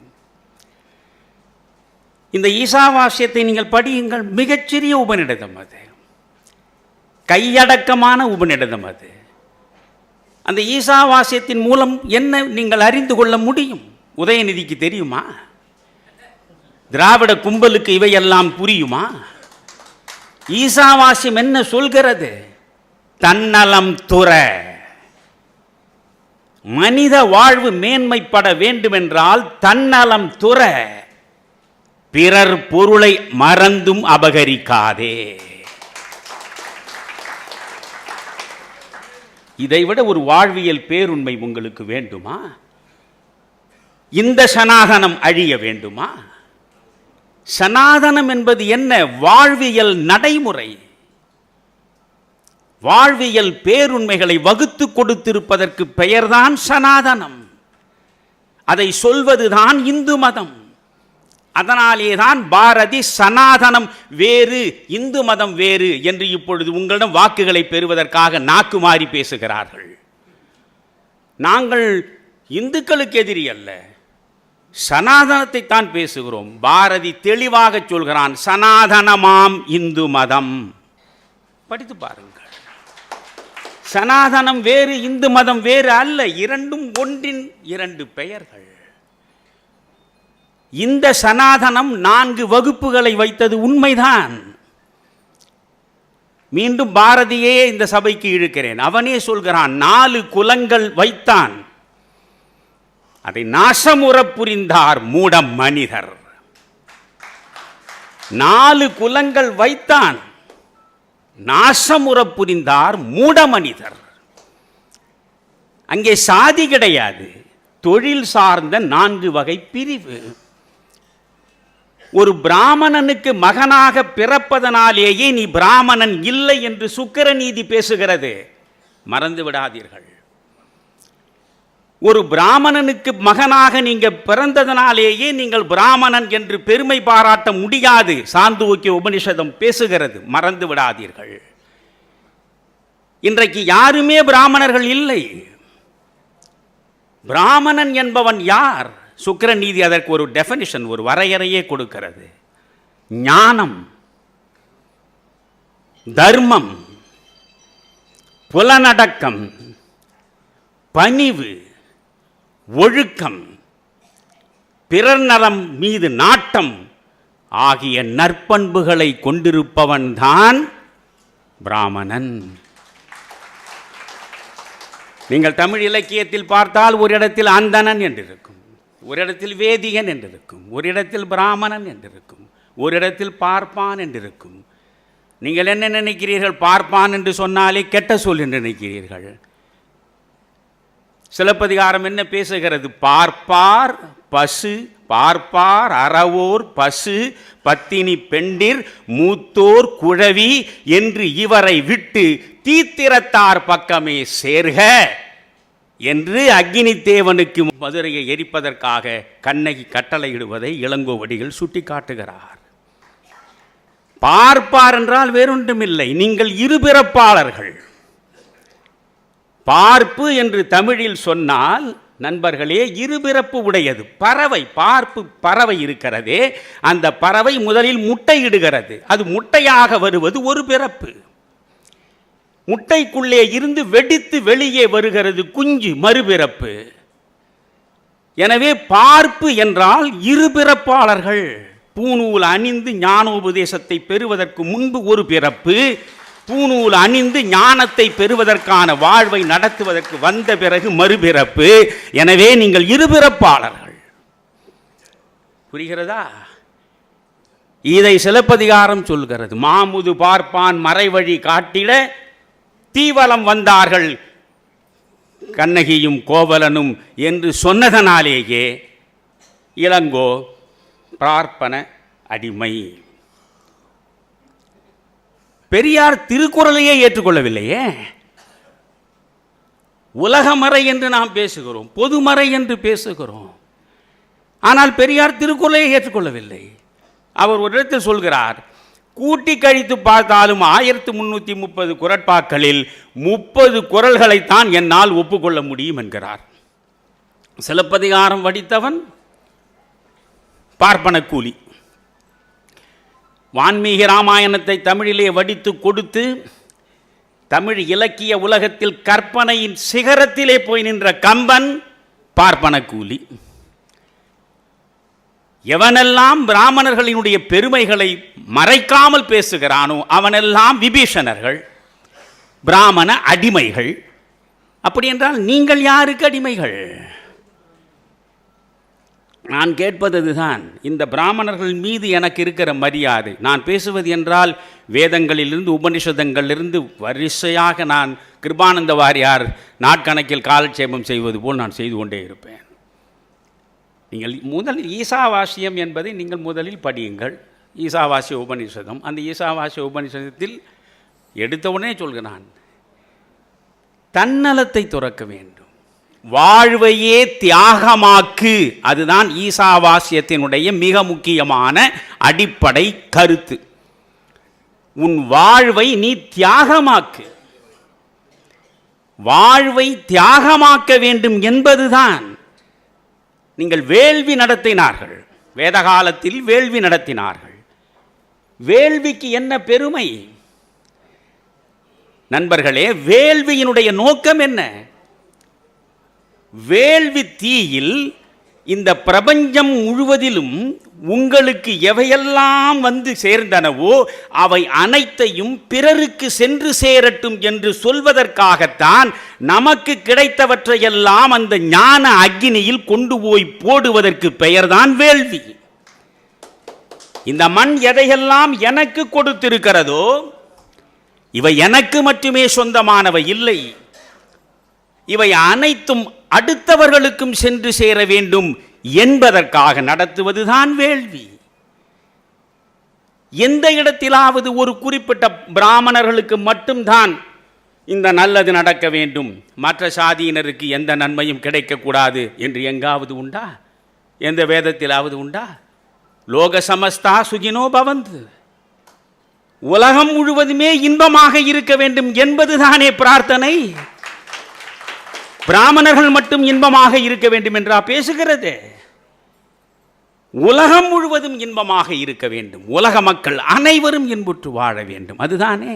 இந்த ஈசாவாஸ்யத்தை நீங்கள் படியுங்கள். மிகச்சிறிய உபநிடதம் அது, கையடக்கமான உபநிடதம் அது. அந்த ஈசாவாஸ்யத்தின் மூலம் என்ன நீங்கள் அறிந்து கொள்ள முடியும்? உதயநிதிக்கு தெரியுமா? திராவிட கும்பலுக்கு இவையெல்லாம் புரியுமா? ஈசாவாஸ்யம் என்ன சொல்கிறது? தன்னலம் துற. மனித வாழ்வு மேன்மைப்பட வேண்டுமென்றால் தன்னலம் துற. பிறர் பொருளை மறந்தும் அபகரிக்காதே. இதைவிட ஒரு வாழ்வியல் பேருண்மை உங்களுக்கு வேண்டுமா? இந்த சனாதனம் அழிய வேண்டுமா? சனாதனம் என்பது என்ன? வாழ்வியல் நடைமுறை, வாழ்வியல் பேருண்மைகளை வகுத்து கொடுத்திருப்பதற்கு பெயர்தான் சனாதனம். அதை சொல்வதுதான் இந்து மதம். அதனாலேதான் பாரதி சனாதனம் வேறு, இந்து மதம் வேறு என்று இப்பொழுது உங்களிடம் வாக்குகளை பெறுவதற்காக நாக்கு மாறி பேசுகிறார்கள். நாங்கள் இந்துக்களுக்கு எதிரி அல்ல, சனாதனத்தை தான் பேசுகிறோம். பாரதி தெளிவாக சொல்கிறான், சனாதனமாம் இந்து மதம். படித்து பாருங்கள். சனாதனம் வேறு, இந்து மதம் வேறு அல்ல. இரண்டும் ஒன்றின் இரண்டு பெயர்கள். இந்த சனாதனம் 4 வகுப்புகளை வைத்தது உண்மைதான். மீண்டும் பாரதியே இந்த சபைக்கு இழுக்கிறேன். அவனே சொல்கிறான், 4 குலங்கள் வைத்தான், அதை நாசமுற புரிந்தார் மூட மனிதர். 4 குலங்கள் வைத்தான், நாசமுற புரிந்தார் மூட மனிதர். அங்கே சாதி கிடையாது, தொழில் சார்ந்த 4 வகை பிரிவு. ஒரு பிராமணனுக்கு மகனாக பிறப்பதனாலேயே நீ பிராமணன் இல்லை என்று சுக்கிரநீதி பேசுகிறது, மறந்து விடாதீர்கள். ஒரு பிராமணனுக்கு மகனாக நீங்க பிறந்ததனாலேயே நீங்கள் பிராமணன் என்று பெருமை பாராட்ட முடியாது, சாந்தோக்கிய உபனிஷதம் பேசுகிறது, மறந்து விடாதீர்கள். இன்றைக்கு யாருமே பிராமணர்கள் இல்லை. பிராமணன் என்பவன் யார்? சுக்கிரநீதி அதற்கு ஒரு டெஃபினிஷன், ஒரு வரையறையே கொடுக்கிறது. ஞானம், தர்மம், புலனடக்கம், பணிவு, ஒழுக்கம், பிறர் நலம் மீது நாட்டம் ஆகிய நற்பண்புகளை கொண்டிருப்பவன்தான் பிராமணன். நீங்கள் தமிழ் இலக்கியத்தில் பார்த்தால் ஒரு இடத்தில் அந்தணன் என்றிருக்கும், ஒரு இடத்தில் வேதியன் என்றிருக்கும், ஒரு இடத்தில் பிராமணன் என்றிருக்கும், ஒரு இடத்தில் பார்ப்பான் என்றிருக்கும். நீங்கள் என்ன நினைக்கிறீர்கள்? பார்ப்பான் என்று சொன்னாலே கெட்ட சொல் என்று நினைக்கிறீர்கள். சிலப்பதிகாரம் என்ன பேசுகிறது? பார்ப்பார் பசு, பார்ப்பார் அறவோர் பசு, பத்தினி பெண்டிர், மூத்தோர் குழவி என்று இவரை விட்டு தீத்திரத்தார் பக்கமே சேர்க என்று அக்னி தேவனுக்கு மதுரையை எரிப்பதற்காக கண்ணகி கட்டளையிடுவதை இளங்கோவடிகள் சுட்டிக்காட்டுகிறார். பார்ப்பார் என்றால் வேறொன்றுமில்லை, நீங்கள் இருபிறப்பாளர்கள். பார்ப்பு என்று தமிழில் சொன்னால் நண்பர்களே இருபிறப்பு உடையது. பறவை, பார்ப்பு பறவை இருக்கிறதே, அந்த பறவை முதலில் முட்டையிடுகிறது. அது முட்டையாக வருவது ஒரு பிறப்பு. முட்டைக்குள்ளே இருந்து வெடித்து வெளியே வருகிறது குஞ்சு, மறுபிறப்பு. எனவே பார்ப்பு என்றால் இருபிறப்பாளர்கள். பூநூல் அணிந்து ஞானோபதேசத்தை பெறுவதற்கு முன்பு ஒரு பிறப்பு, பூநூல் அணிந்து ஞானத்தை பெறுவதற்கான வாழ்வை நடத்துவதற்கு வந்த பிறகு மறுபிறப்பு. எனவே நீங்கள் இருபிறப்பாளர்கள். புரிகிறதா? இதை சிலப்பதிகாரம் சொல்கிறது. மாமுது பார்ப்பான் மறைவழி காட்டிட தீவலம் வந்தார்கள் கண்ணகியும் கோவலனும் என்று சொன்னதனாலேயே இளங்கோ பார்ப்பன அடிமை. பெரியார் திருக்குறளையே ஏற்றுக்கொள்ளவில்லையே. உலகமறை என்று நாம் பேசுகிறோம், பொதுமறை என்று பேசுகிறோம். ஆனால் பெரியார் திருக்குறளையே ஏற்றுக்கொள்ளவில்லை. அவர் ஒரு இடத்தில் சொல்கிறார், கூட்டி கழித்து பார்த்தாலும் 1330 குறட்பாக்களில் 30 குறள்களைத்தான் என்னால் ஒப்புக்கொள்ள முடியும் என்கிறார். சிலப்பதிகாரம் வடித்தவன் பார்ப்பன கூலி. வான்மீக ராமாயணத்தை தமிழிலே வடித்து கொடுத்து தமிழ் இலக்கிய உலகத்தில் கற்பனையின் சிகரத்திலே போய் நின்ற கம்பன் பார்ப்பன கூலி. எவனெல்லாம் பிராமணர்களினுடைய பெருமைகளை மறைக்காமல் பேசுகிறானோ அவனெல்லாம் விபீஷணர்கள், பிராமண அடிமைகள். அப்படி என்றால் நீங்கள் யாருக்கு அடிமைகள்? நான் கேட்பதுதான், இந்த பிராமணர்கள் மீது எனக்கு இருக்கிற மரியாதை. நான் பேசுவது என்றால் வேதங்களிலிருந்து உபனிஷதங்களிலிருந்து வரிசையாக நான் கிருபானந்த வாரியார் நாட்கணக்கில் காலட்சேபம் செய்வது போல் நான் செய்து கொண்டே இருப்பேன். நீங்கள் முதலில் ஈசாவாசியம் என்பதை நீங்கள் முதலில் படியுங்கள். ஈசாவாசிய உபனிஷதம். அந்த ஈசாவாசிய உபனிஷதத்தில் எடுத்தவுடனே சொல்கிறான், தன்னலத்தை துறக்க வேண்டும், வாழ்வையே தியாகமாக்கு. அதுதான் ஈசாவாசியத்தினுடைய மிக முக்கியமான அடிப்படை கருத்து. உன் வாழ்வை நீ தியாகமாக்கு. வாழ்வை தியாகமாக்க வேண்டும் என்பதுதான். நீங்கள் வேள்வி நடத்தினார்கள், வேத காலத்தில் வேள்வி நடத்தினார்கள். வேள்விக்கு என்ன பெருமை நண்பர்களே? வேள்வியினுடைய நோக்கம் என்ன? வேள்வி தீயில் இந்த பிரபஞ்சம் முழுவதிலும் உங்களுக்கு எவையெல்லாம் வந்து சேர்ந்தனவோ அவை அனைத்தையும் பிறருக்கு சென்று சேரட்டும் என்று சொல்வதற்காகத்தான் நமக்கு கிடைத்தவற்றையெல்லாம் அந்த ஞான அக்கினியில் கொண்டு போய் போடுவதற்கு பெயர்தான் வேள்வி. இந்த மண் எதையெல்லாம் எனக்கு கொடுத்திருக்கிறதோ இவை எனக்கு மட்டுமே சொந்தமானவை இல்லை, இவை அனைத்தும் அடுத்தவர்களுக்கும் சென்று சேர வேண்டும் என்பதற்காக நடத்துவதுதான் வேள்வி. எந்த இடத்திலாவது ஒரு குறிப்பிட்ட பிராமணர்களுக்கு மட்டும்தான் இந்த நல்லது நடக்க வேண்டும், மற்ற சாதியினருக்கு எந்த நன்மையும் கிடைக்கக்கூடாது என்று எங்காவது உண்டா? எந்த வேதத்திலாவது உண்டா? லோக சமஸ்தா சுகினோ பவந்து, உலகம் முழுவதுமே இன்பமாக இருக்க வேண்டும் என்பதுதானே பிரார்த்தனை. பிராமணர்கள் மட்டும் இன்பமாக இருக்க வேண்டும் என்றா பேசுகிறது? உலகம் முழுவதும் இன்பமாக இருக்க வேண்டும், உலக மக்கள் அனைவரும் இன்புற்று வாழ வேண்டும், அதுதானே.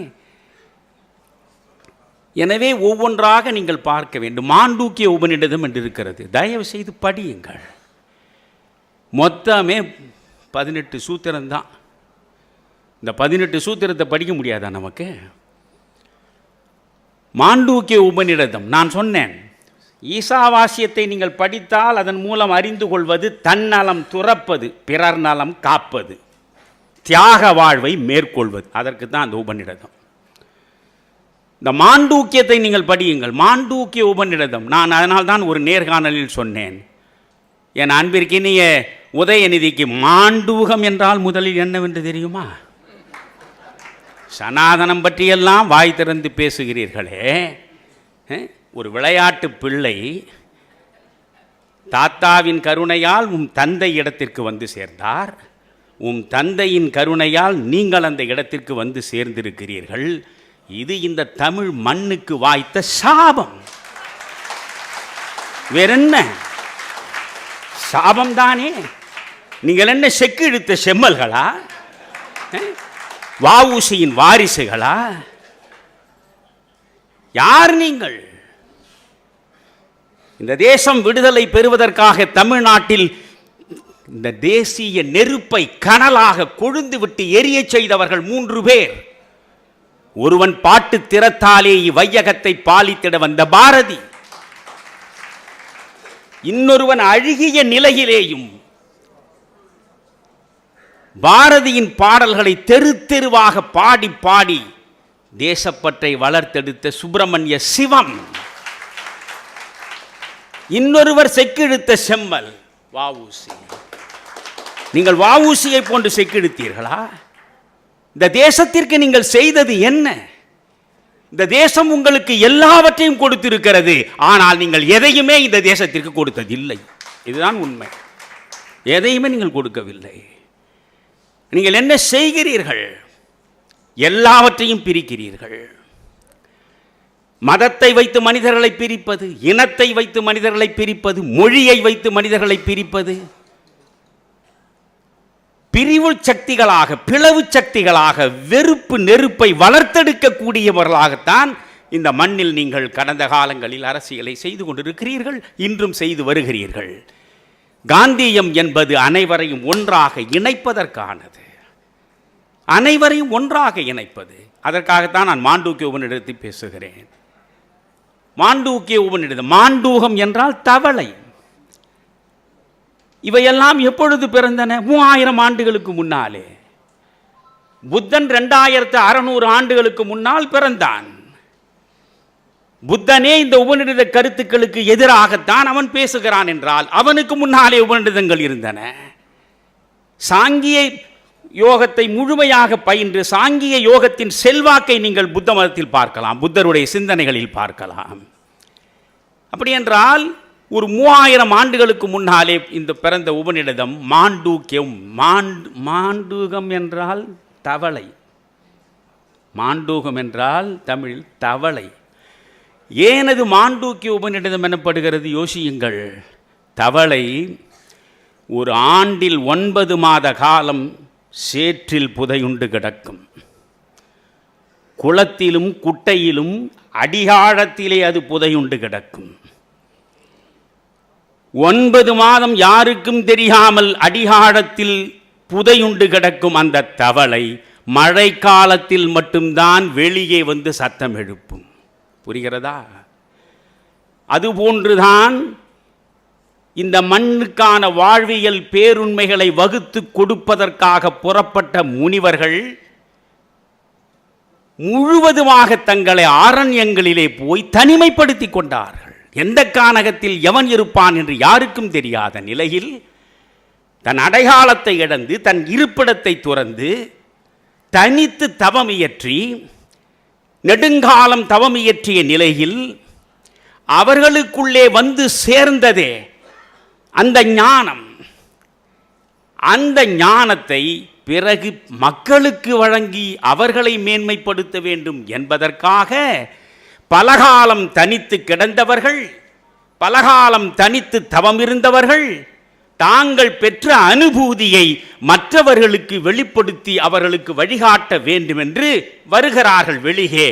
எனவே ஒவ்வொன்றாக நீங்கள் பார்க்க வேண்டும். மாண்டூக்கிய உபநிடதம் என்று இருக்கிறது, தயவு செய்து படியுங்கள். மொத்தமே 18 சூத்திரம்தான். இந்த 18 சூத்திரத்தை படிக்க முடியாதா நமக்கு? மாண்டூக்கிய உபநிடதம் நான் சொன்னேன், ஈசாவாசியத்தை நீங்கள் படித்தால் அதன் மூலம் அறிந்து கொள்வது தன்னலம் துறப்பது, பிறர் நலம் காப்பது, தியாக வாழ்வை மேற்கொள்வது, அதற்கு தான் அந்த உபநிடதம். இந்த மாண்டூக்கியத்தை நீங்கள் படியுங்கள், மாண்டூக்கிய உபநிடதம். நான் அதனால்தான் ஒரு நேர்காணலில் சொன்னேன், என் அன்பிற்கினிய உதயநிதிக்கு மாண்டூகம் என்றால் முதலில் என்னவென்று தெரியுமா? சனாதனம் பற்றியெல்லாம் வாய் திறந்து பேசுகிறீர்களே, ஒரு விளையாட்டு பிள்ளை தாத்தாவின் கருணையால் உம் தந்தை இடத்திற்கு வந்து சேர்ந்தார், உம் தந்தையின் கருணையால் நீங்கள் அந்த இடத்திற்கு வந்து சேர்ந்திருக்கிறீர்கள். இது இந்த தமிழ் மண்ணுக்கு வாய்த்த சாபம், வேறென்ன? சாபம் தானே. நீங்கள் என்ன செக்கு இழுத்த செம்மல்களா? வஉசியின் வாரிசுகளா? யார் நீங்கள்? இந்த தேசம் விடுதலை பெறுவதற்காக தமிழ்நாட்டில் இந்த தேசிய நெருப்பை கனலாக கொழுந்து விட்டு எரிய செய்தவர்கள் 3 பேர். ஒருவன் பாட்டு திறத்தாலே வையகத்தை பாலித்திட வந்த பாரதி, இன்னொருவன் அழுகிய நிலையிலேயும் பாரதியின் பாடல்களை தெரு தெருவாக பாடி பாடி தேசப்பற்றை வளர்த்தெடுத்த சுப்பிரமணிய சிவம், இன்னொருவர் செக்கிழுத்த செம்மல் வஉசி. நீங்கள் வஉசியை போன்று செக்கிழுத்தீர்களா? இந்த தேசத்திற்கு நீங்கள் செய்தது என்ன? இந்த தேசம் உங்களுக்கு எல்லாவற்றையும் கொடுத்திருக்கிறது, ஆனால் நீங்கள் எதையுமே இந்த தேசத்திற்கு கொடுத்ததில்லை. இதுதான் உண்மை. எதையுமே நீங்கள் கொடுக்கவில்லை. நீங்கள் என்ன செய்கிறீர்கள்? எல்லாவற்றையும் பிரிக்கிறீர்கள். மதத்தை வைத்து மனிதர்களை பிரிப்பது, இனத்தை வைத்து மனிதர்களை பிரிப்பது, மொழியை வைத்து மனிதர்களை பிரிப்பது, பிரிவு சக்திகளாக, பிளவு சக்திகளாக, வெறுப்பு நெருப்பை வளர்த்தெடுக்கக்கூடியவர்களாகத்தான் இந்த மண்ணில் நீங்கள் கடந்த காலங்களில் அரசியலை செய்து கொண்டிருக்கிறீர்கள், இன்றும் செய்து வருகிறீர்கள். காந்தியம் என்பது அனைவரையும் ஒன்றாக இணைப்பதற்கானது, அனைவரையும் ஒன்றாக இணைப்பது. அதற்காகத்தான் நான் மாண்டூக்கிய உபநிடத்தை பேசுகிறேன். மாண்டூக்கிய உபநிடதம், மாண்டூகம் என்றால் தவளை. இவையெல்லாம் எப்பொழுது பிறந்தன? 3000 ஆண்டுகளுக்கு முன்னாலே. புத்தன் 2600 ஆண்டுகளுக்கு முன்னால் பிறந்தான். புத்தனே இந்த உபநிடத கருத்துக்களுக்கு எதிராகத்தான் அவன் பேசுகிறான் என்றால் அவனுக்கு முன்னாலே உபநிடதங்கள் இருந்தன. சாங்கிய யோகத்தை முழுமையாக பயின்று சாங்கிய யோகத்தின் செல்வாக்கை நீங்கள் புத்த மதத்தில் பார்க்கலாம், புத்தருடைய சிந்தனைகளில் பார்க்கலாம். அப்படி என்றால் ஒரு 3000 ஆண்டுகளுக்கு முன்னாலே இந்த பிறந்த உபநிடதம் மாண்டூக்கியம். மாண்டூகம் என்றால் தவளை, மாண்டூகம் என்றால் தமிழில் தவளை. ஏனது மாண்டூக்கிய உபநிடதம் எனப்படுகிறது? யோசியுங்கள். தவளை ஒரு ஆண்டில் 9 மாத காலம் சேற்றில் புதையுண்டு கிடக்கும். குளத்திலும் குட்டையிலும் அடியாழத்திலே அது புதையுண்டு கிடக்கும். 9 மாதம் யாருக்கும் தெரியாமல் அடிகாலத்தில் புதையுண்டு கிடக்கும் அந்த தவளை மழை காலத்தில் மட்டும்தான் வெளியே வந்து சத்தம் எழுப்பும். புரிகிறதா? அதுபோன்றுதான் இந்த மண்ணுக்கான வாழ்வியல் பேருண்மைகளை வகுத்து கொடுப்பதற்காக புறப்பட்ட முனிவர்கள் முழுவதுமாக தங்களை அரண்யங்களிலே போய் தனிமைப்படுத்தி கொண்டார்கள். எந்த கானகத்தில் எவன் இருப்பான் என்று யாருக்கும் தெரியாத நிலையில் தன் அடையாளத்தை இழந்து தன் இருப்பிடத்தை துறந்து தனித்து தவமியற்றி நெடுங்காலம் தவமியற்றிய நிலையில் அவர்களுக்குள்ளே வந்து சேர்ந்ததே அந்த ஞானம். அந்த ஞானத்தை பிறகு மக்களுக்கு வழங்கி அவர்களை மேன்மைப்படுத்த வேண்டும் என்பதற்காக பலகாலம் தனித்து கிடந்தவர்கள், பலகாலம் தனித்து தவமிருந்தவர்கள் தாங்கள் பெற்ற அனுபூதியை மற்றவர்களுக்கு வெளிப்படுத்தி அவர்களுக்கு வழிகாட்ட வேண்டும் என்று வருகிறார்கள் வெளியே.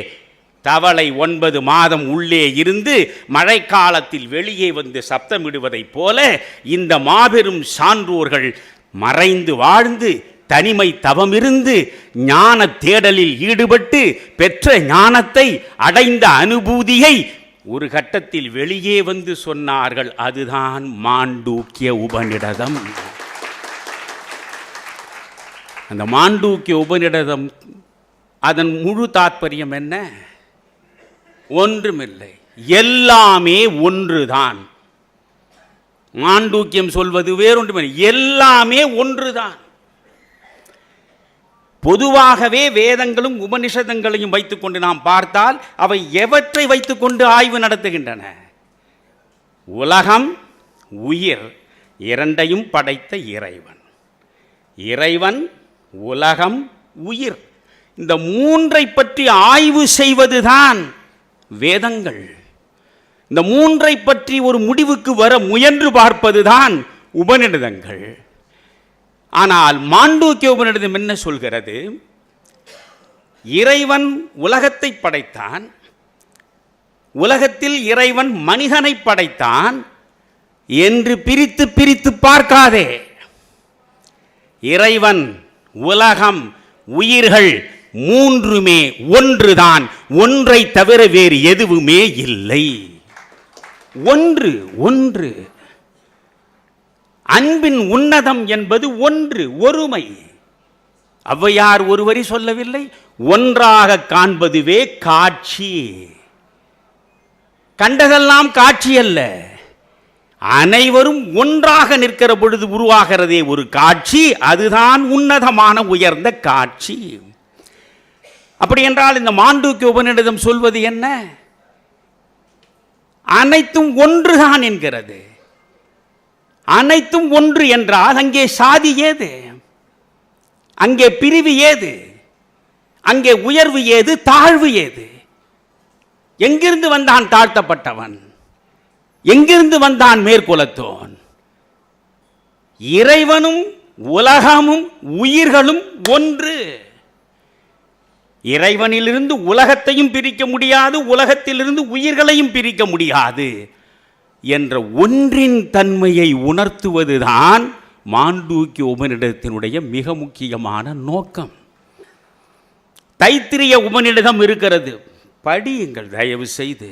தவளை 9 மாதம் உள்ளே இருந்து மழைக்காலத்தில் வெளியே வந்து சப்தமிடுவதைப் போல இந்த மாபெரும் சான்றோர்கள் மறைந்து வாழ்ந்து தனிமை தவமிருந்து ஞான தேடலில் ஈடுபட்டு பெற்ற ஞானத்தை அடைந்த அனுபூதியை ஒரு கட்டத்தில் வெளியே வந்து சொன்னார்கள். அதுதான் மாண்டூக்கிய உபநிடதம். அந்த மாண்டூக்கிய உபநிடதம் அதன் முழு தாற்பயம் என்ன? ஒன்றுமில்லை, எல்லாமே ஒன்றுதான். மாண்டூக்கியம் சொல்வது வேறொன்றுமில்லை, எல்லாமே ஒன்றுதான். பொதுவாகவே வேதங்களும் உபனிஷதங்களையும் வைத்துக்கொண்டு நாம் பார்த்தால் அவை எவற்றை வைத்துக்கொண்டு ஆய்வு நடத்துகின்றன? உலகம், உயிர் இரண்டையும் படைத்த இறைவன். இறைவன், உலகம், உயிர், இந்த மூன்றை பற்றி ஆய்வு செய்வதுதான் வேதங்கள். இந்த மூன்றை பற்றி ஒரு முடிவுக்கு வர முயன்று பார்ப்பதுதான் உபநிடதங்கள். ஆனால் மாண்டூக்கிய உபநிடதம் என்ன சொல்கிறது? இறைவன் உலகத்தை படைத்தான், உலகத்தில் இறைவன் மனிதனை படைத்தான் என்று பிரித்து பிரித்து பார்க்காதே. இறைவன், உலகம், உயிர்கள் மூன்றுமே ஒன்றுதான். ஒன்றை தவிர வேறு எதுவுமே இல்லை. ஒன்று ஒன்று. அன்பின் உன்னதம் என்பது ஒன்று, ஒருமை. ஔவையார் ஒரு வரி சொல்லவில்லை? ஒன்றாக காண்பதுவே காட்சி. கண்டதெல்லாம் காட்சி அல்ல, அனைவரும் ஒன்றாக நிற்கிற பொழுது உருவாகிறதே ஒரு காட்சி. அதுதான் உன்னதமான உயர்ந்த காட்சி. அப்படி என்றால் இந்த மாண்டூக்கிய உபநிடதம் சொல்வது என்ன? அனைத்தும் ஒன்றுதான் என்கிறது. அனைத்தும் ஒன்று என்றால் அங்கே சாதி ஏது? அங்கே பிரிவு ஏது? அங்கே உயர்வு ஏது? தாழ்வு ஏது? எங்கிருந்து வந்தான் தாழ்த்தப்பட்டவன்? எங்கிருந்து வந்தான் மேற்குலத்தோன்? இறைவனும் உலகமும் உயிர்களும் ஒன்று. இறைவனிலிருந்து உலகத்தையும் பிரிக்க முடியாது, உலகத்திலிருந்து உயிர்களையும் பிரிக்க முடியாது என்ற ஒன்றின் தன்மையை உணர்த்துவதுதான் மாண்டூக்கிய உபநிடதத்தினுடைய மிக முக்கியமான நோக்கம். தைத்திரிய உபநிடதம் இருக்கிறது, படியுங்கள் தயவு செய்து.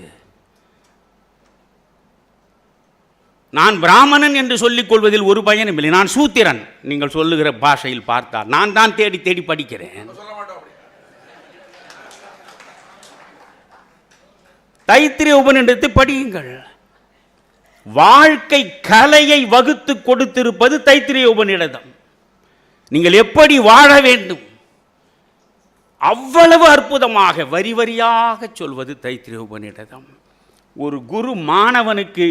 நான் பிராமணன் என்று சொல்லிக் கொள்வதில் ஒரு பயனும் இல்லை. நான் சூத்திரன், நீங்கள் சொல்லுகிற பாஷையில் பார்த்தால் நான் தான் தேடி தேடி படிக்கிறேன். தைத்திரிய உபநிடதத்தை படியுங்கள். வாழ்க்கை கலையை வகுத்து கொடுத்திருப்பது தைத்திரிய உபநிடதம். நீங்கள் எப்படி வாழ வேண்டும் அவ்வளவு அற்புதமாக வரி வரியாக சொல்வது தைத்திரிய உபநிடதம். ஒரு குரு மாணவனுக்கு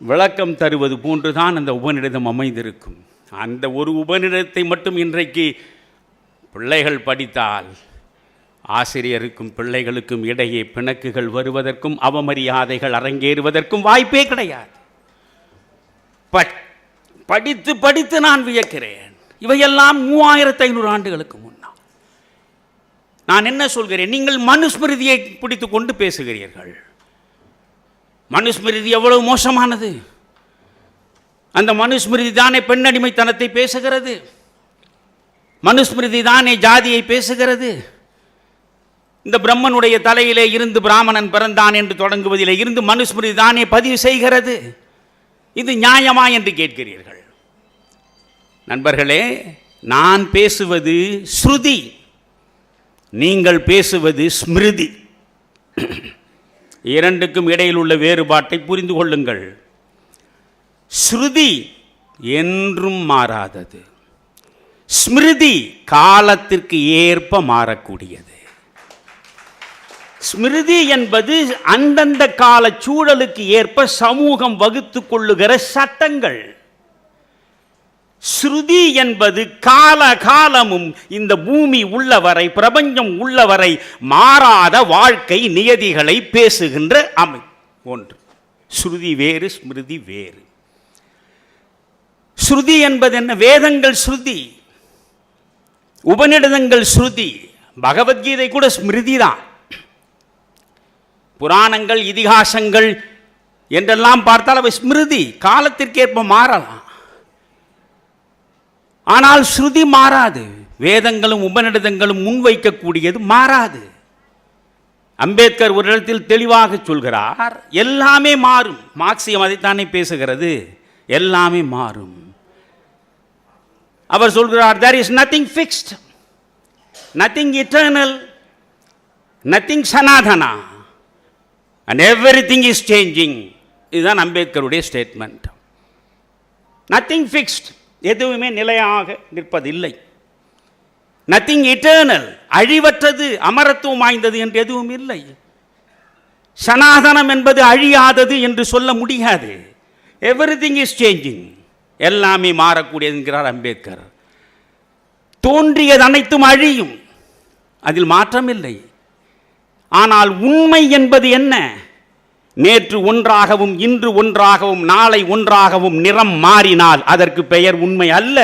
விளக்கம் தருவது போன்றுதான் அந்த உபநிடதம் அமைந்திருக்கும். அந்த ஒரு உபநிடதத்தை மட்டும் இன்றைக்கு பிள்ளைகள் படித்தால் ஆசிரியருக்கும் பிள்ளைகளுக்கும் இடையே பிணக்குகள் வருவதற்கும் அவமரியாதைகள் அரங்கேறுவதற்கும் வாய்ப்பே கிடையாது. படித்து படித்து நான் வியக்கிறேன். இவையெல்லாம் 3500 ஆண்டுகளுக்கு முன்னால். நான் என்ன சொல்கிறேன்? நீங்கள் மனுஸ்மிருதியை பிடித்து கொண்டு பேசுகிறீர்கள். மனுஸ்மிருதி எவ்வளவு மோசமானது! அந்த மனுஸ்மிருதி தானே பெண்ணடிமைத்தனத்தை பேசுகிறது, மனுஸ்மிருதி தானே ஜாதியை பேசுகிறது. இந்த பிரம்மனுடைய தலையிலே இருந்து பிராமணன் பிறந்தான் என்று தொடங்குவதிலே இருந்து மனுஸ்மிருதி தானே பதிவு செய்கிறது. இது நியாயமா என்று கேட்கிறீர்கள். நண்பர்களே, நான் பேசுவது ஸ்ருதி, நீங்கள் பேசுவது ஸ்மிருதி. இரண்டுக்கும் இடையில் உள்ள வேறுபாட்டை புரிந்து கொள்ளுங்கள். ஸ்ருதி என்றும் மாறாதது, ஸ்மிருதி காலத்திற்கு ஏற்ப மாறக்கூடியது. ஸ்மிருதி என்பது அந்தந்த கால சூழலுக்கு ஏற்ப சமூகம் வகுத்து கொள்ளுகிற சட்டங்கள். ஸ்ருதி என்பது கால காலமும் இந்த பூமி உள்ளவரை, பிரபஞ்சம் உள்ளவரை மாறாத வாழ்க்கை நியதிகளை பேசுகின்ற ஒன்று. ஸ்ருதி வேறு, ஸ்மிருதி வேறு. ஸ்ருதி என்பது என்ன? வேதங்கள் ஸ்ருதி, உபநிடதங்கள் ஸ்ருதி, பகவத்கீதை கூட ஸ்மிருதி தான். புராணங்கள், இதிகாசங்கள் என்றெல்லாம் பார்த்தால் அவை ஸ்மிருதி, காலத்திற்கேற்ப மாறலாம். ஆனால் ஸ்ருதி மாறாது. வேதங்களும் உபநிடதங்களும் முன்வைக்கக்கூடியது மாறாது. அம்பேத்கர் ஒரு இடத்தில் தெளிவாக சொல்கிறார், எல்லாமே மாறும். மார்க்சியம் அதைத்தானே பேசுகிறது, எல்லாமே மாறும். அவர் சொல்கிறார், there is nothing fixed, nothing eternal, nothing sanadhana, and everything is changing. இதுதான் அம்பேத்கருடைய ஸ்டேட்மெண்ட். nothing fixed, எதுவுமே நிலையாக நிற்பதில்லை. nothing eternal, அழிவற்றது, அமரத்துவம் வாய்ந்தது என்று எதுவும் இல்லை. சனாதனம் என்பது அழியாதது என்று சொல்ல முடியாது. everything is changing, எல்லாமே மாறக்கூடியது என்கிறார் அம்பேத்கர். தோன்றியது அனைத்தும் அழியும், அதில் மாற்றம் இல்லை. ஆனால் உண்மை என்பது என்ன? நேற்று ஒன்றாகவும் இன்று ஒன்றாகவும் நாளை ஒன்றாகவும் நிறம் மாறினால் அதற்கு பெயர் உண்மை அல்ல.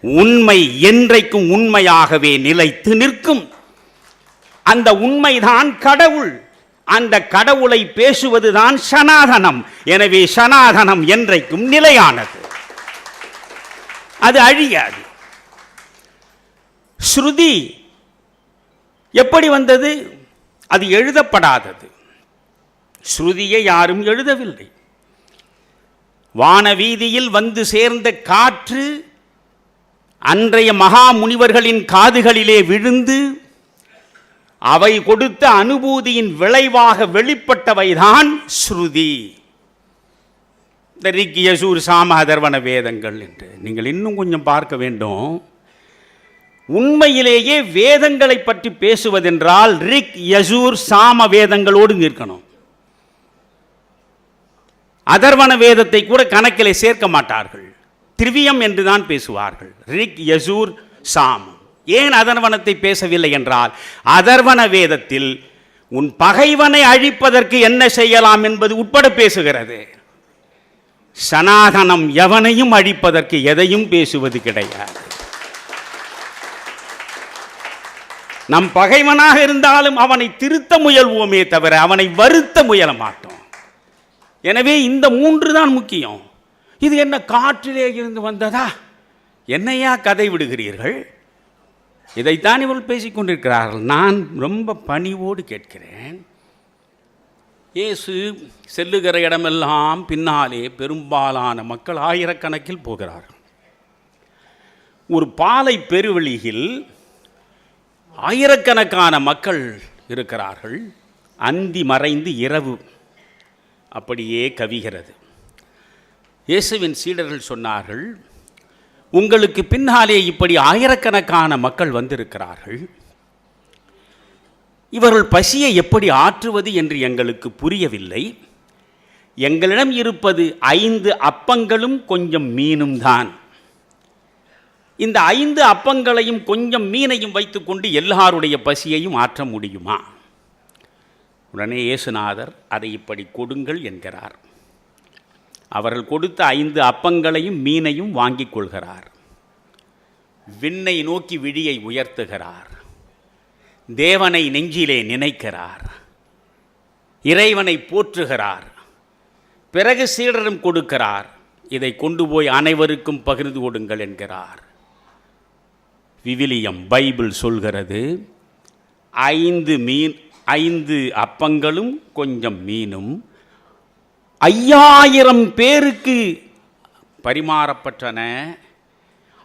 உண்மை என்றைக்கும் உண்மையாகவே நிலைத்து நிற்கும். அந்த உண்மைதான் கடவுள். அந்த கடவுளை பேசுவதுதான் சனாதனம். எனவே சனாதனம் என்றைக்கும் நிலையானது, அது அழியாது. ஸ்ருதி எப்படி வந்தது? அது எழுதப்படாதது. ஸ்ருதியை யாரும் எழுதவில்லை. வானவீதியில் வந்து சேர்ந்த காற்று அன்றைய மகா முனிவர்களின் காதுகளிலே விழுந்து அவை கொடுத்த அனுபூதியின் விளைவாக வெளிப்பட்டவைதான் ஸ்ருதி. இந்த ரிக், யஜூர், சாம, அதர்வண வேதங்கள் என்று நீங்கள் இன்னும் கொஞ்சம் பார்க்க வேண்டும். உண்மையிலேயே வேதங்களை பற்றி பேசுவதென்றால் ரிக், யஜூர், சாம வேதங்களோடு நிற்கணும். அதர்வண வேதத்தை கூட கணக்கிலே சேர்க்க மாட்டார்கள். திரிவியம் என்றுதான் பேசுவார்கள். ரிக், யஜூர், சாமம். ஏன் அதர்வனத்தை பேசவில்லை என்றால், அதர்வன வேதத்தில் உன் பகைவனை அழிப்பதற்கு என்ன செய்யலாம் என்பது உட்பட பேசுகிறது. சனாதனம் எவனையும் அழிப்பதற்கு எதையும் பேசுவது கிடையாது. நம் பகைவனாக இருந்தாலும் அவனை திருத்த முயல்வோமே தவிர அவனை வருத்த முயல மாட்டோம். எனவே இந்த மூன்று தான் முக்கியம். இது என்ன காற்றிலே இருந்து வந்ததா? என்னையா கதை விடுகிறீர்கள்? இதைத்தான் இவர்கள் பேசிக்கொண்டிருக்கிறார்கள். நான் ரொம்ப பணிவோடு கேட்கிறேன். இயேசு செல்லுகிற இடமெல்லாம் பின்னாலே பெரும்பாலான மக்கள் ஆயிரக்கணக்கில் போகிறார்கள். ஒரு பாலை பெருவெளியில் ஆயிரக்கணக்கான மக்கள் இருக்கிறார்கள். அந்தி மறைந்து இரவு அப்படியே கவிகிறது. இயேசுவின் சீடர்கள் சொன்னார்கள், உங்களுக்கு பின்னாலே இப்படி ஆயிரக்கணக்கான மக்கள் வந்திருக்கிறார்கள், இவர்கள் பசியை எப்படி ஆற்றுவது என்று எங்களுக்கு புரியவில்லை. எங்களிடம் இருப்பது 5 அப்பங்களும் கொஞ்சம் மீனும் தான். இந்த 5 அப்பங்களையும் கொஞ்சம் மீனையும் வைத்துக்கொண்டு எல்லாருடைய பசியையும் ஆற்ற முடியுமா? உடனே இயேசுநாதர் அதை இப்படி கொடுங்கள் என்கிறார். அவர்கள் கொடுத்த 5 அப்பங்களையும் மீனையும் வாங்கிக் கொள்கிறார். விண்ணை நோக்கி விழியை உயர்த்துகிறார். தேவனை நெஞ்சிலே நினைக்கிறார். இறைவனை போற்றுகிறார். பிறகு சீடரும் கொடுக்கிறார். இதை கொண்டு போய் அனைவருக்கும் பகிர்ந்து கொடுங்கள் என்கிறார். விவிலியம் பைபிள் சொல்கிறது 5 அப்பங்களும் கொஞ்சம் மீனும் 5000 பேருக்கு பரிமாறப்பட்டன.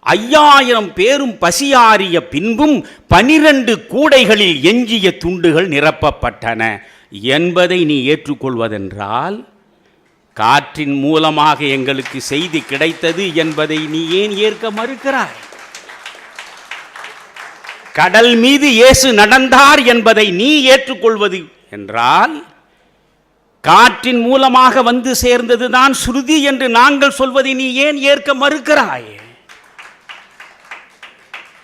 5000 பேரும் பசியாறிய பின்பும் 12 கூடைகளில் எஞ்சிய துண்டுகள் நிரப்பப்பட்டன என்பதை நீ ஏற்றுக்கொள்வதென்றால், காற்றின் மூலமாக எங்களுக்கு செய்தி கிடைத்தது என்பதை நீ ஏன் ஏற்க மறுக்கிறாய்? கடல் மீது இயேசு நடந்தார் என்பதை நீ ஏற்றுக்கொள்வது என்றால், காற்றின் மூலமாக வந்து சேர்ந்ததுதான் ஸ்ருதி என்று நாங்கள் சொல்வதை நீ ஏன் ஏற்க மறுக்கிறாய்?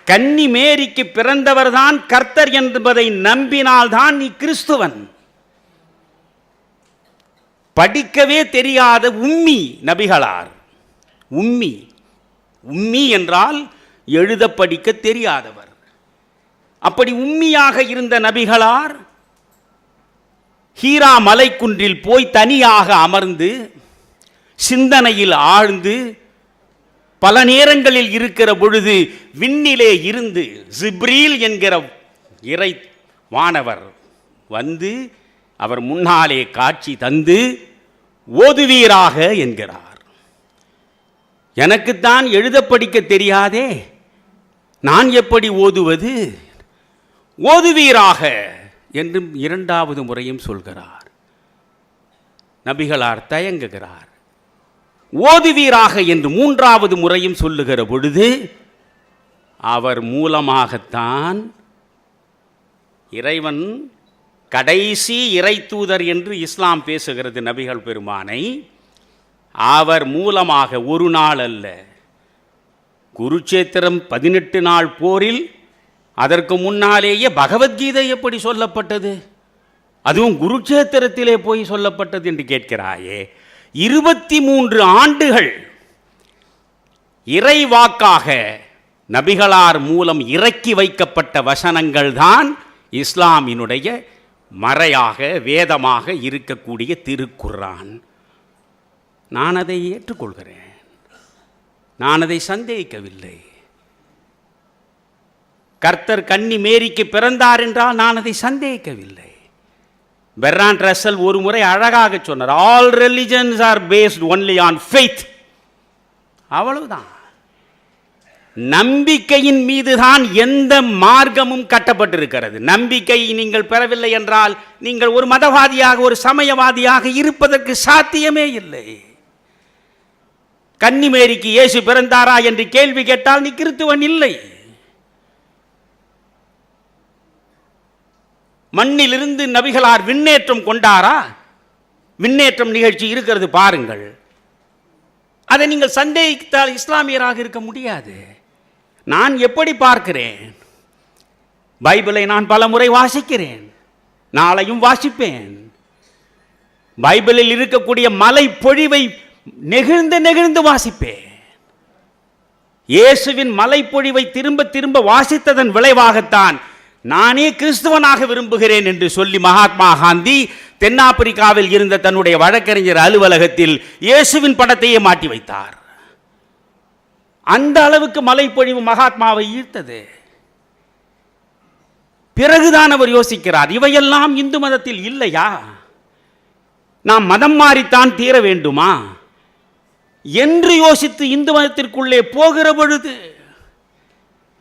கன்னி மேரிக்கு பிறந்தவர்தான் கர்த்தர் என்பதை நம்பினால்தான் நீ கிறிஸ்துவன். படிக்கவே தெரியாத உம்மி நபிகளார். உம்மி என்றால் எழுத படிக்க தெரியாதவர். அப்படி உம்மியாக இருந்த நபிகளார் ஹீரா மலைக்குன்றில் போய் தனியாக அமர்ந்து சிந்தனையில் ஆழ்ந்து பல நேரங்களில் இருக்கிற பொழுது விண்ணிலே இருந்து ஜிப்ரீல் என்கிற இறை வானவர் வந்து அவர் முன்னாலே காட்சி தந்து ஓதுவீராக என்கிறார். எனக்குத்தான் எழுத படிக்க தெரியாதே, நான் எப்படி ஓதுவது? ஓதுவீராக என்று 2வது முறையும் சொல்கிறார். நபிகளார் தயங்குகிறார். ஓதுவீராக என்று 3வது முறையும் சொல்லுகிற பொழுது அவர் மூலமாகத்தான் இறைவன் கடைசி இறை தூதர் என்று இஸ்லாம் பேசுகிறது நபிகள் பெருமானை. அவர் மூலமாக ஒரு நாள் அல்ல, குருட்சேத்திரம் 18 நாள் போரில் அதற்கு முன்னாலேயே பகவத்கீதை எப்படி சொல்லப்பட்டது? அதுவும் குருட்சேத்திரத்திலே போய் சொல்லப்பட்டது என்று கேட்கிறாயே. 23 ஆண்டுகள் இறைவாக்காக நபிகளார் மூலம் இறக்கி வைக்கப்பட்ட வசனங்கள் தான் இஸ்லாமினுடைய மறையாக வேதமாக இருக்கக்கூடிய திருக்குர்ஆன். நான் அதை ஏற்றுக்கொள்கிறேன், நான் அதை சந்தேகிக்கவில்லை. கர்த்தர் கன்னி மேரிக்கு பிறந்தார் என்றால் நான் அதை சந்தேகிக்கவில்லை. பெர்ராண்ட் ரசல் ஒரு முறை அழகாக சொன்னார், all religions are based only on faith. அவ்வளவுதான். நம்பிக்கையின் மீதுதான் எந்த மார்க்கமும் கட்டப்பட்டிருக்கிறது. நம்பிக்கை நீங்கள் பெறவில்லை என்றால் நீங்கள் ஒரு மதவாதியாக ஒரு சமயவாதியாக இருப்பதற்கு சாத்தியமே இல்லை. கன்னிமேரிக்கு இயேசு பிறந்தாரா என்று கேள்வி கேட்டால் நீ கிறிஸ்துவன் இல்லை. மண்ணிலிருந்து நபிகளார் விண்ணேற்றம் கொண்டாரா? விண்ணேற்றம் நிகழ்ச்சி இருக்கிறது பாருங்கள். அதை நீங்கள் சந்தேகித்தால் இஸ்லாமியராக இருக்க முடியாது. நான் எப்படி பார்க்கிறேன்? பைபிளை நான் பல முறை வாசிக்கிறேன், நாளையும் வாசிப்பேன். பைபிளில் இருக்கக்கூடிய மலை பொழிவை நெகிழ்ந்து நெகிழ்ந்து வாசிப்பேன். இயேசுவின் மலை பொழிவை திரும்ப திரும்ப வாசித்ததன் விளைவாகத்தான் நானே கிறிஸ்துவனாக விரும்புகிறேன் என்று சொல்லி மகாத்மா காந்தி தென்னாப்பிரிக்காவில் இருந்த தன்னுடைய வழக்கறிஞர் அலுவலகத்தில் இயேசுவின் படத்தையே மாட்டி வைத்தார். அந்த அளவுக்கு மலைப்பொழிவு மகாத்மாவை ஈர்த்தது. பிறகுதான் அவர் யோசிக்கிறார், இவையெல்லாம் இந்து மதத்தில் இல்லையா? நாம் மதம் மாறித்தான் தீர வேண்டுமா என்று யோசித்து இந்து மதத்திற்குள்ளே போகிற பொழுது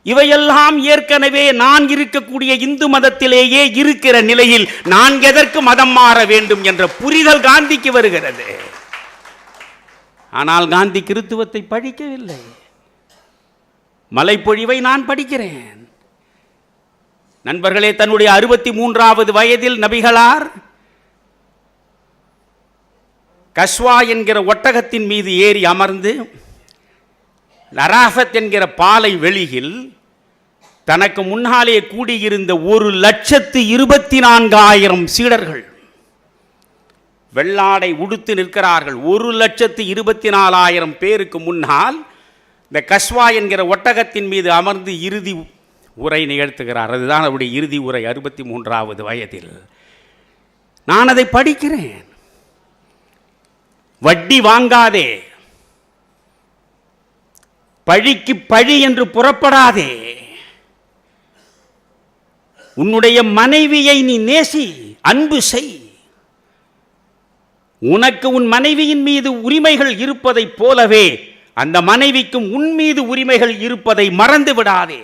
இவையெல்லாம் ஏற்கனவே நான் இருக்கக்கூடிய இந்து மதத்திலேயே இருக்கிற நிலையில் நான் எதற்கு மதம் மாற வேண்டும் என்ற புரிதல் காந்திக்கு வருகிறது. ஆனால் காந்தி கிறித்துவத்தை படிக்கவில்லை. மலைப்பொழிவை நான் படிக்கிறேன். நண்பர்களே, தன்னுடைய 63வது வயதில் நபிகளார் கஸ்வா என்கிற ஒட்டகத்தின் மீது ஏறி அமர்ந்து லராஃபத் என்கிற பாலை வெளியில் தனக்கு முன்னாலே கூடியிருந்த 1,24,000 சீடர்கள் வெள்ளாடை உடுத்து நிற்கிறார்கள். 1,24,000 பேருக்கு முன்னால் இந்த கஸ்வா என்கிற ஒட்டகத்தின் மீது அமர்ந்து இறுதி உரை நிகழ்த்துகிறார். அதுதான் அவருடைய இறுதி உரை 63வது வயதில். நான் அதை படிக்கிறேன். வட்டி வாங்காதே, பழிக்கு பழி என்று புறப்படாதே. உன்னுடைய மனைவியை நீ நேசி, அன்பு செய். உனக்கு உன் மனைவியின் மீது உரிமைகள் இருப்பதைப் போலவே அந்த மனைவிக்கும் உன் மீது உரிமைகள் இருப்பதை மறந்து விடாதே.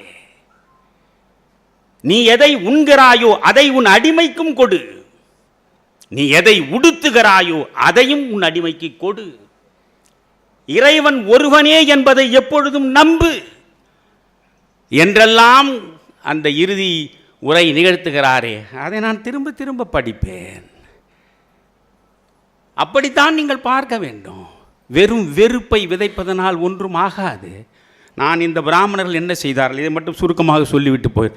நீ எதை உண்கிறாயோ அதை உன் அடிமைக்கும் கொடு. நீ எதை உடுத்துகிறாயோ அதையும் உன் அடிமைக்கு கொடு. இறைவன் ஒருவனே என்பதை எப்பொழுதும் நம்பு என்றெல்லாம் அந்த இறுதி உரை நிகழ்த்துகிறாரே, அதை நான் திரும்ப திரும்ப படிப்பேன். அப்படித்தான் நீங்கள் பார்க்க வேண்டும். வெறும் வெறுப்பை விதைப்பதனால் ஒன்றும் ஆகாது. நான் இந்த பிராமணர்கள் என்ன செய்தார்கள் இதை மட்டும் சுருக்கமாக சொல்லிவிட்டு போய்,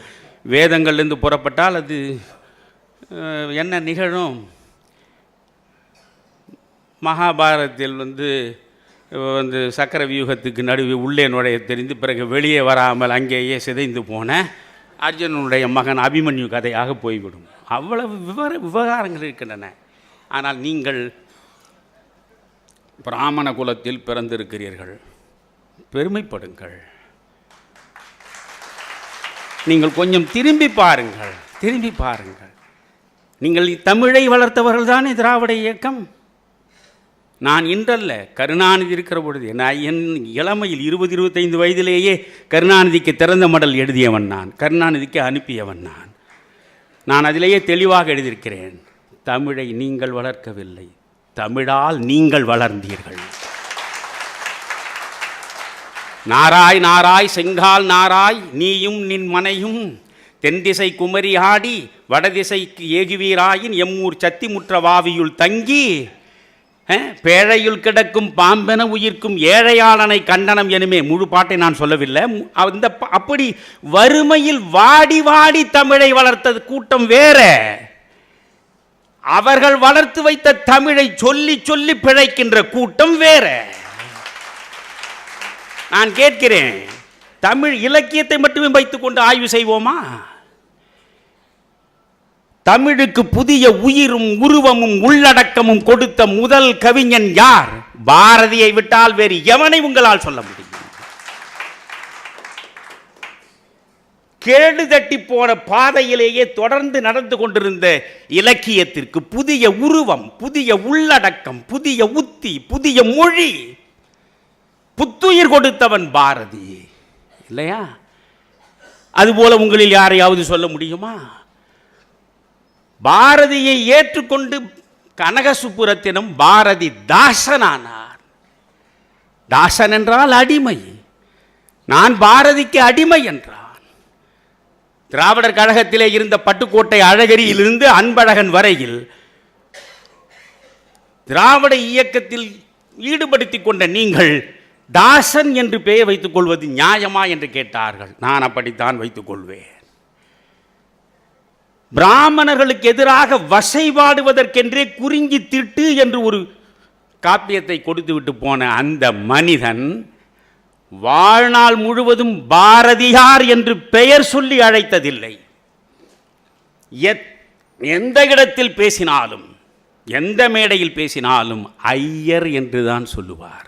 வேதங்கள்லேருந்து புறப்பட்டால் அது என்ன நிகழும்? மகாபாரதத்தில் வந்து சக்கர வியூகத்துக்கு நடுவே உள்ளே நுழைய தெரிந்து பிறகு வெளியே வராமல் அங்கேயே சிதைந்து போன அர்ஜுனனுடைய மகன் அபிமன்யு கதையாக போய்விடும். அவ்வளவு விவகாரங்கள் இருக்கின்றன. ஆனால் நீங்கள் பிராமண குலத்தில் பிறந்திருக்கிறீர்கள், பெருமைப்படுங்கள். நீங்கள் கொஞ்சம் திரும்பி பாருங்கள். நீங்கள் தமிழை வளர்த்தவர்கள் தானே திராவிட இயக்கம். நான் இன்றல்ல, கருணாநிதி இருக்கிற பொழுது என் இளமையில் 20-25 வயதிலேயே கருணாநிதிக்கு திறந்த மடல் எழுதியவன் நான், கருணாநிதிக்கு அனுப்பியவன் நான் அதிலேயே தெளிவாக எழுதியிருக்கிறேன். தமிழை நீங்கள் வளர்க்கவில்லை, தமிழால் நீங்கள் வளர்ந்தீர்கள். நாராய் நாராய் செங்கால் நாராய் நீயும் நின் மனையும் தென்திசை குமரி ஆடி வடதிசைக்கு ஏகுவீராயின் எம்மூர் சத்திமுற்ற வாவியுள் தங்கி பேழையுள் கிடக்கும் பாம்பென உயிர்க்கும் ஏழையாளனை கண்டனம் எனுமே. முழு பாட்டை நான் சொல்லவில்லை. அந்த அப்படி வறுமையில் வாடி வாடி தமிழை வளர்த்தது கூட்டம் வேற. அவர்கள் வளர்த்து வைத்த தமிழை சொல்லி சொல்லி பிழைக்கின்ற கூட்டம் வேற. நான் கேட்கிறேன், தமிழ் இலக்கியத்தை மட்டுமே வைத்துக் கொண்டு ஆய்வு செய்வோமா? தமிழுக்கு புதிய உயிரும் உருவமும் உள்ளடக்கமும் கொடுத்த முதல் கவிஞன் யார்? பாரதியை விட்டால் வேறு எவனை உங்களால் சொல்ல முடியும்? கேடு தட்டி போன பாதையிலேயே தொடர்ந்து நடந்து கொண்டிருந்த இலக்கியத்திற்கு புதிய உருவம், புதிய உள்ளடக்கம், புதிய உத்தி, புதிய மொழி, புத்துயிர் கொடுத்தவன் பாரதி இல்லையா? அதுபோல உங்களில் யாரையாவது சொல்ல முடியுமா? பாரதியை ஏற்றுக்கொண்டு கனகசுப்புரத்தினம் பாரதி தாசனானார். தாசன் என்றால் அடிமை. நான் பாரதிக்கு அடிமை என்றான். திராவிடர் கழகத்திலே இருந்த பட்டுக்கோட்டை அழகிரியிலிருந்து அன்பழகன் வரையில் திராவிட இயக்கத்தில் ஈடுபடுத்திக் கொண்ட நீங்கள் தாசன் என்று பெயர் வைத்துக் கொள்வது நியாயமா என்று கேட்டார்கள். நான் அப்படித்தான் வைத்துக் கொள்வேன். பிராமணர்களுக்கு எதிராக வசைபாடுவதற்கென்றே குறிஞ்சி திட்டு என்று ஒரு காப்பியத்தை கொடுத்து விட்டு போன அந்த மனிதன் வாழ்நாள் முழுவதும் பாரதியார் என்று பெயர் சொல்லி அழைத்ததில்லை. எந்த இடத்தில் பேசினாலும், எந்த மேடையில் பேசினாலும் ஐயர் என்றுதான் சொல்லுவார்.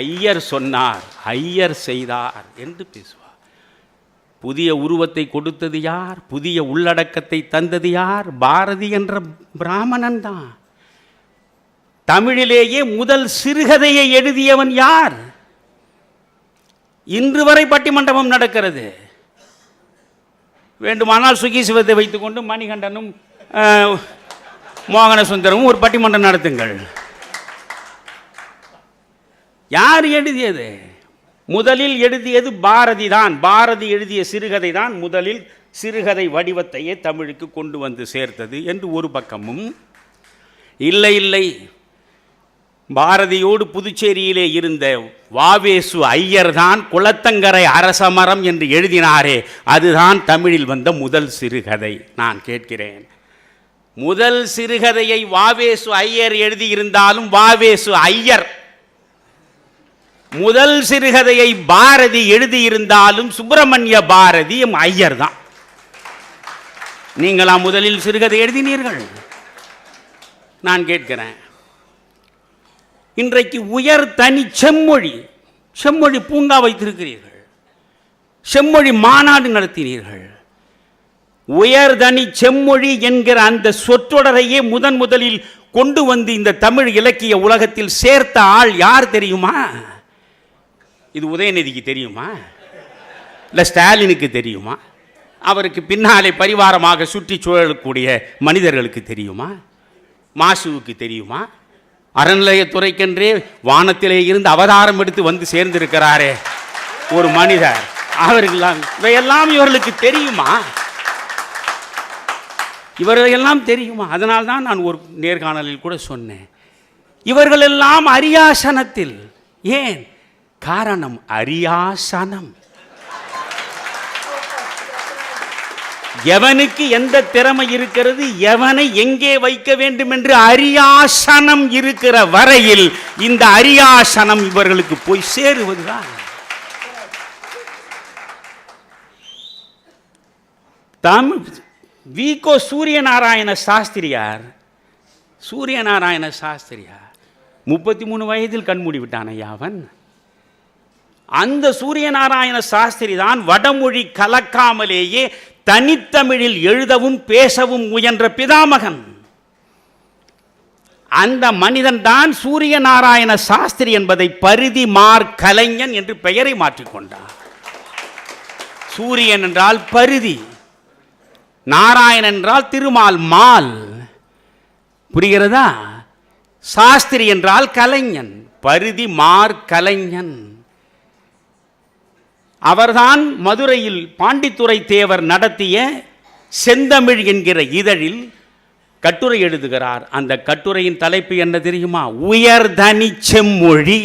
ஐயர் சொன்னார், ஐயர் செய்தார் என்று பேசுவார். புதிய உருவத்தை கொடுத்தது யார்? புதிய உள்ளடக்கத்தை தந்தது யார்? பாரதி என்ற பிராமணன் தான். தமிழிலேயே முதல் சிறுகதையை எழுதியவன் யார்? இன்று வரை பட்டிமண்டபம் நடக்கிறது. வேண்டுமானால் சுகி சிவத்தை வைத்துக்கொண்டு மணிகண்டனும் மோகன சுந்தரமும் ஒரு பட்டிமன்றம் நடத்துங்கள். யார் எழுதியது? முதலில் எழுதியது பாரதி தான். பாரதி எழுதிய சிறுகதை தான் முதலில் சிறுகதை வடிவத்தையே தமிழுக்கு கொண்டு வந்து சேர்த்தது என்று ஒரு பக்கமும், இல்லை இல்லை, பாரதியோடு புதுச்சேரியிலே இருந்த வாவேசு ஐயர் தான் குளத்தங்கரை அரசமரம் என்று எழுதினாரே, அதுதான் தமிழில் வந்த முதல் சிறுகதை. நான் கேட்கிறேன், முதல் சிறுகதையை வாவேசு ஐயர் எழுதியிருந்தாலும் வாவேசு ஐயர், முதல் சிறுகதையை பாரதி எழுதியிருந்தாலும் சுப்பிரமணிய பாரதி ஐயர் தான். நீங்களா முதலில் சிறுகதை எழுதினீர்கள்? நான் கேட்கிறேன். இன்றைக்கு உயர் தனி செம்மொழி, செம்மொழி பூங்கா வைத்திருக்கிறீர்கள், செம்மொழி மாநாடு நடத்தினீர்கள். உயர்தனி செம்மொழி என்கிற அந்த சொற்றொடரையே முதலில் கொண்டு வந்து இந்த தமிழ் இலக்கிய உலகத்தில் சேர்த்த ஆள் யார் தெரியுமா? இது உதயநிதிக்கு தெரியுமா? இல்லை ஸ்டாலினுக்கு தெரியுமா? அவருக்கு பின்னாலே பரிவாரமாக சுற்றி சூழக்கூடிய மனிதர்களுக்கு தெரியுமா? மாசுவுக்கு தெரியுமா? அறநிலையத்துறைக்கென்றே வானத்திலே இருந்து அவதாரம் எடுத்து வந்து சேர்ந்திருக்கிறாரே ஒரு மனிதர், அவர்களெல்லாம் இவையெல்லாம் இவர்களுக்கு தெரியுமா? இவர்களெல்லாம் தெரியுமா? அதனால்தான் நான் ஒரு நேர்காணலில் கூட சொன்னேன், இவர்களெல்லாம் அரியாசனத்தில். ஏன் காரணம்? அரியாசனம். எவனுக்கு எந்த திறமை இருக்கிறது, எவனை எங்கே வைக்க வேண்டும் என்று அரியாசனம் இருக்கிற வரையில் இந்த அரியாசனம் இவர்களுக்கு போய் சேருவதுதான். தமிழ் வீகோ சூரியநாராயண சாஸ்திரியார் 33 வயதில் கண்மூடி விட்டான் ஐயா அவன். அந்த சூரியநாராயண சாஸ்திரி தான் வடமொழி கலக்காமலேயே தனித்தமிழில் எழுதவும் பேசவும் முயன்ற பிதாமகன். அந்த மனிதன் தான் சூரியநாராயண சாஸ்திரி என்பதை பரிதி மார் கலைஞன் என்று பெயரை மாற்றிக்கொண்டார். சூரியன் என்றால் பரிதி, நாராயணன் என்றால் திருமால் மால், புரிகிறதா? சாஸ்திரி என்றால் கலைஞன், பரிதி மார் கலைஞன். அவர்தான் மதுரையில் பாண்டித்துரை தேவர் நடத்திய செந்தமிழ் என்கிற இதழில் கட்டுரை எழுதுகிறார். அந்த கட்டுரையின் தலைப்பு என்ன தெரியுமா? உயர்தனி செம்மொழி.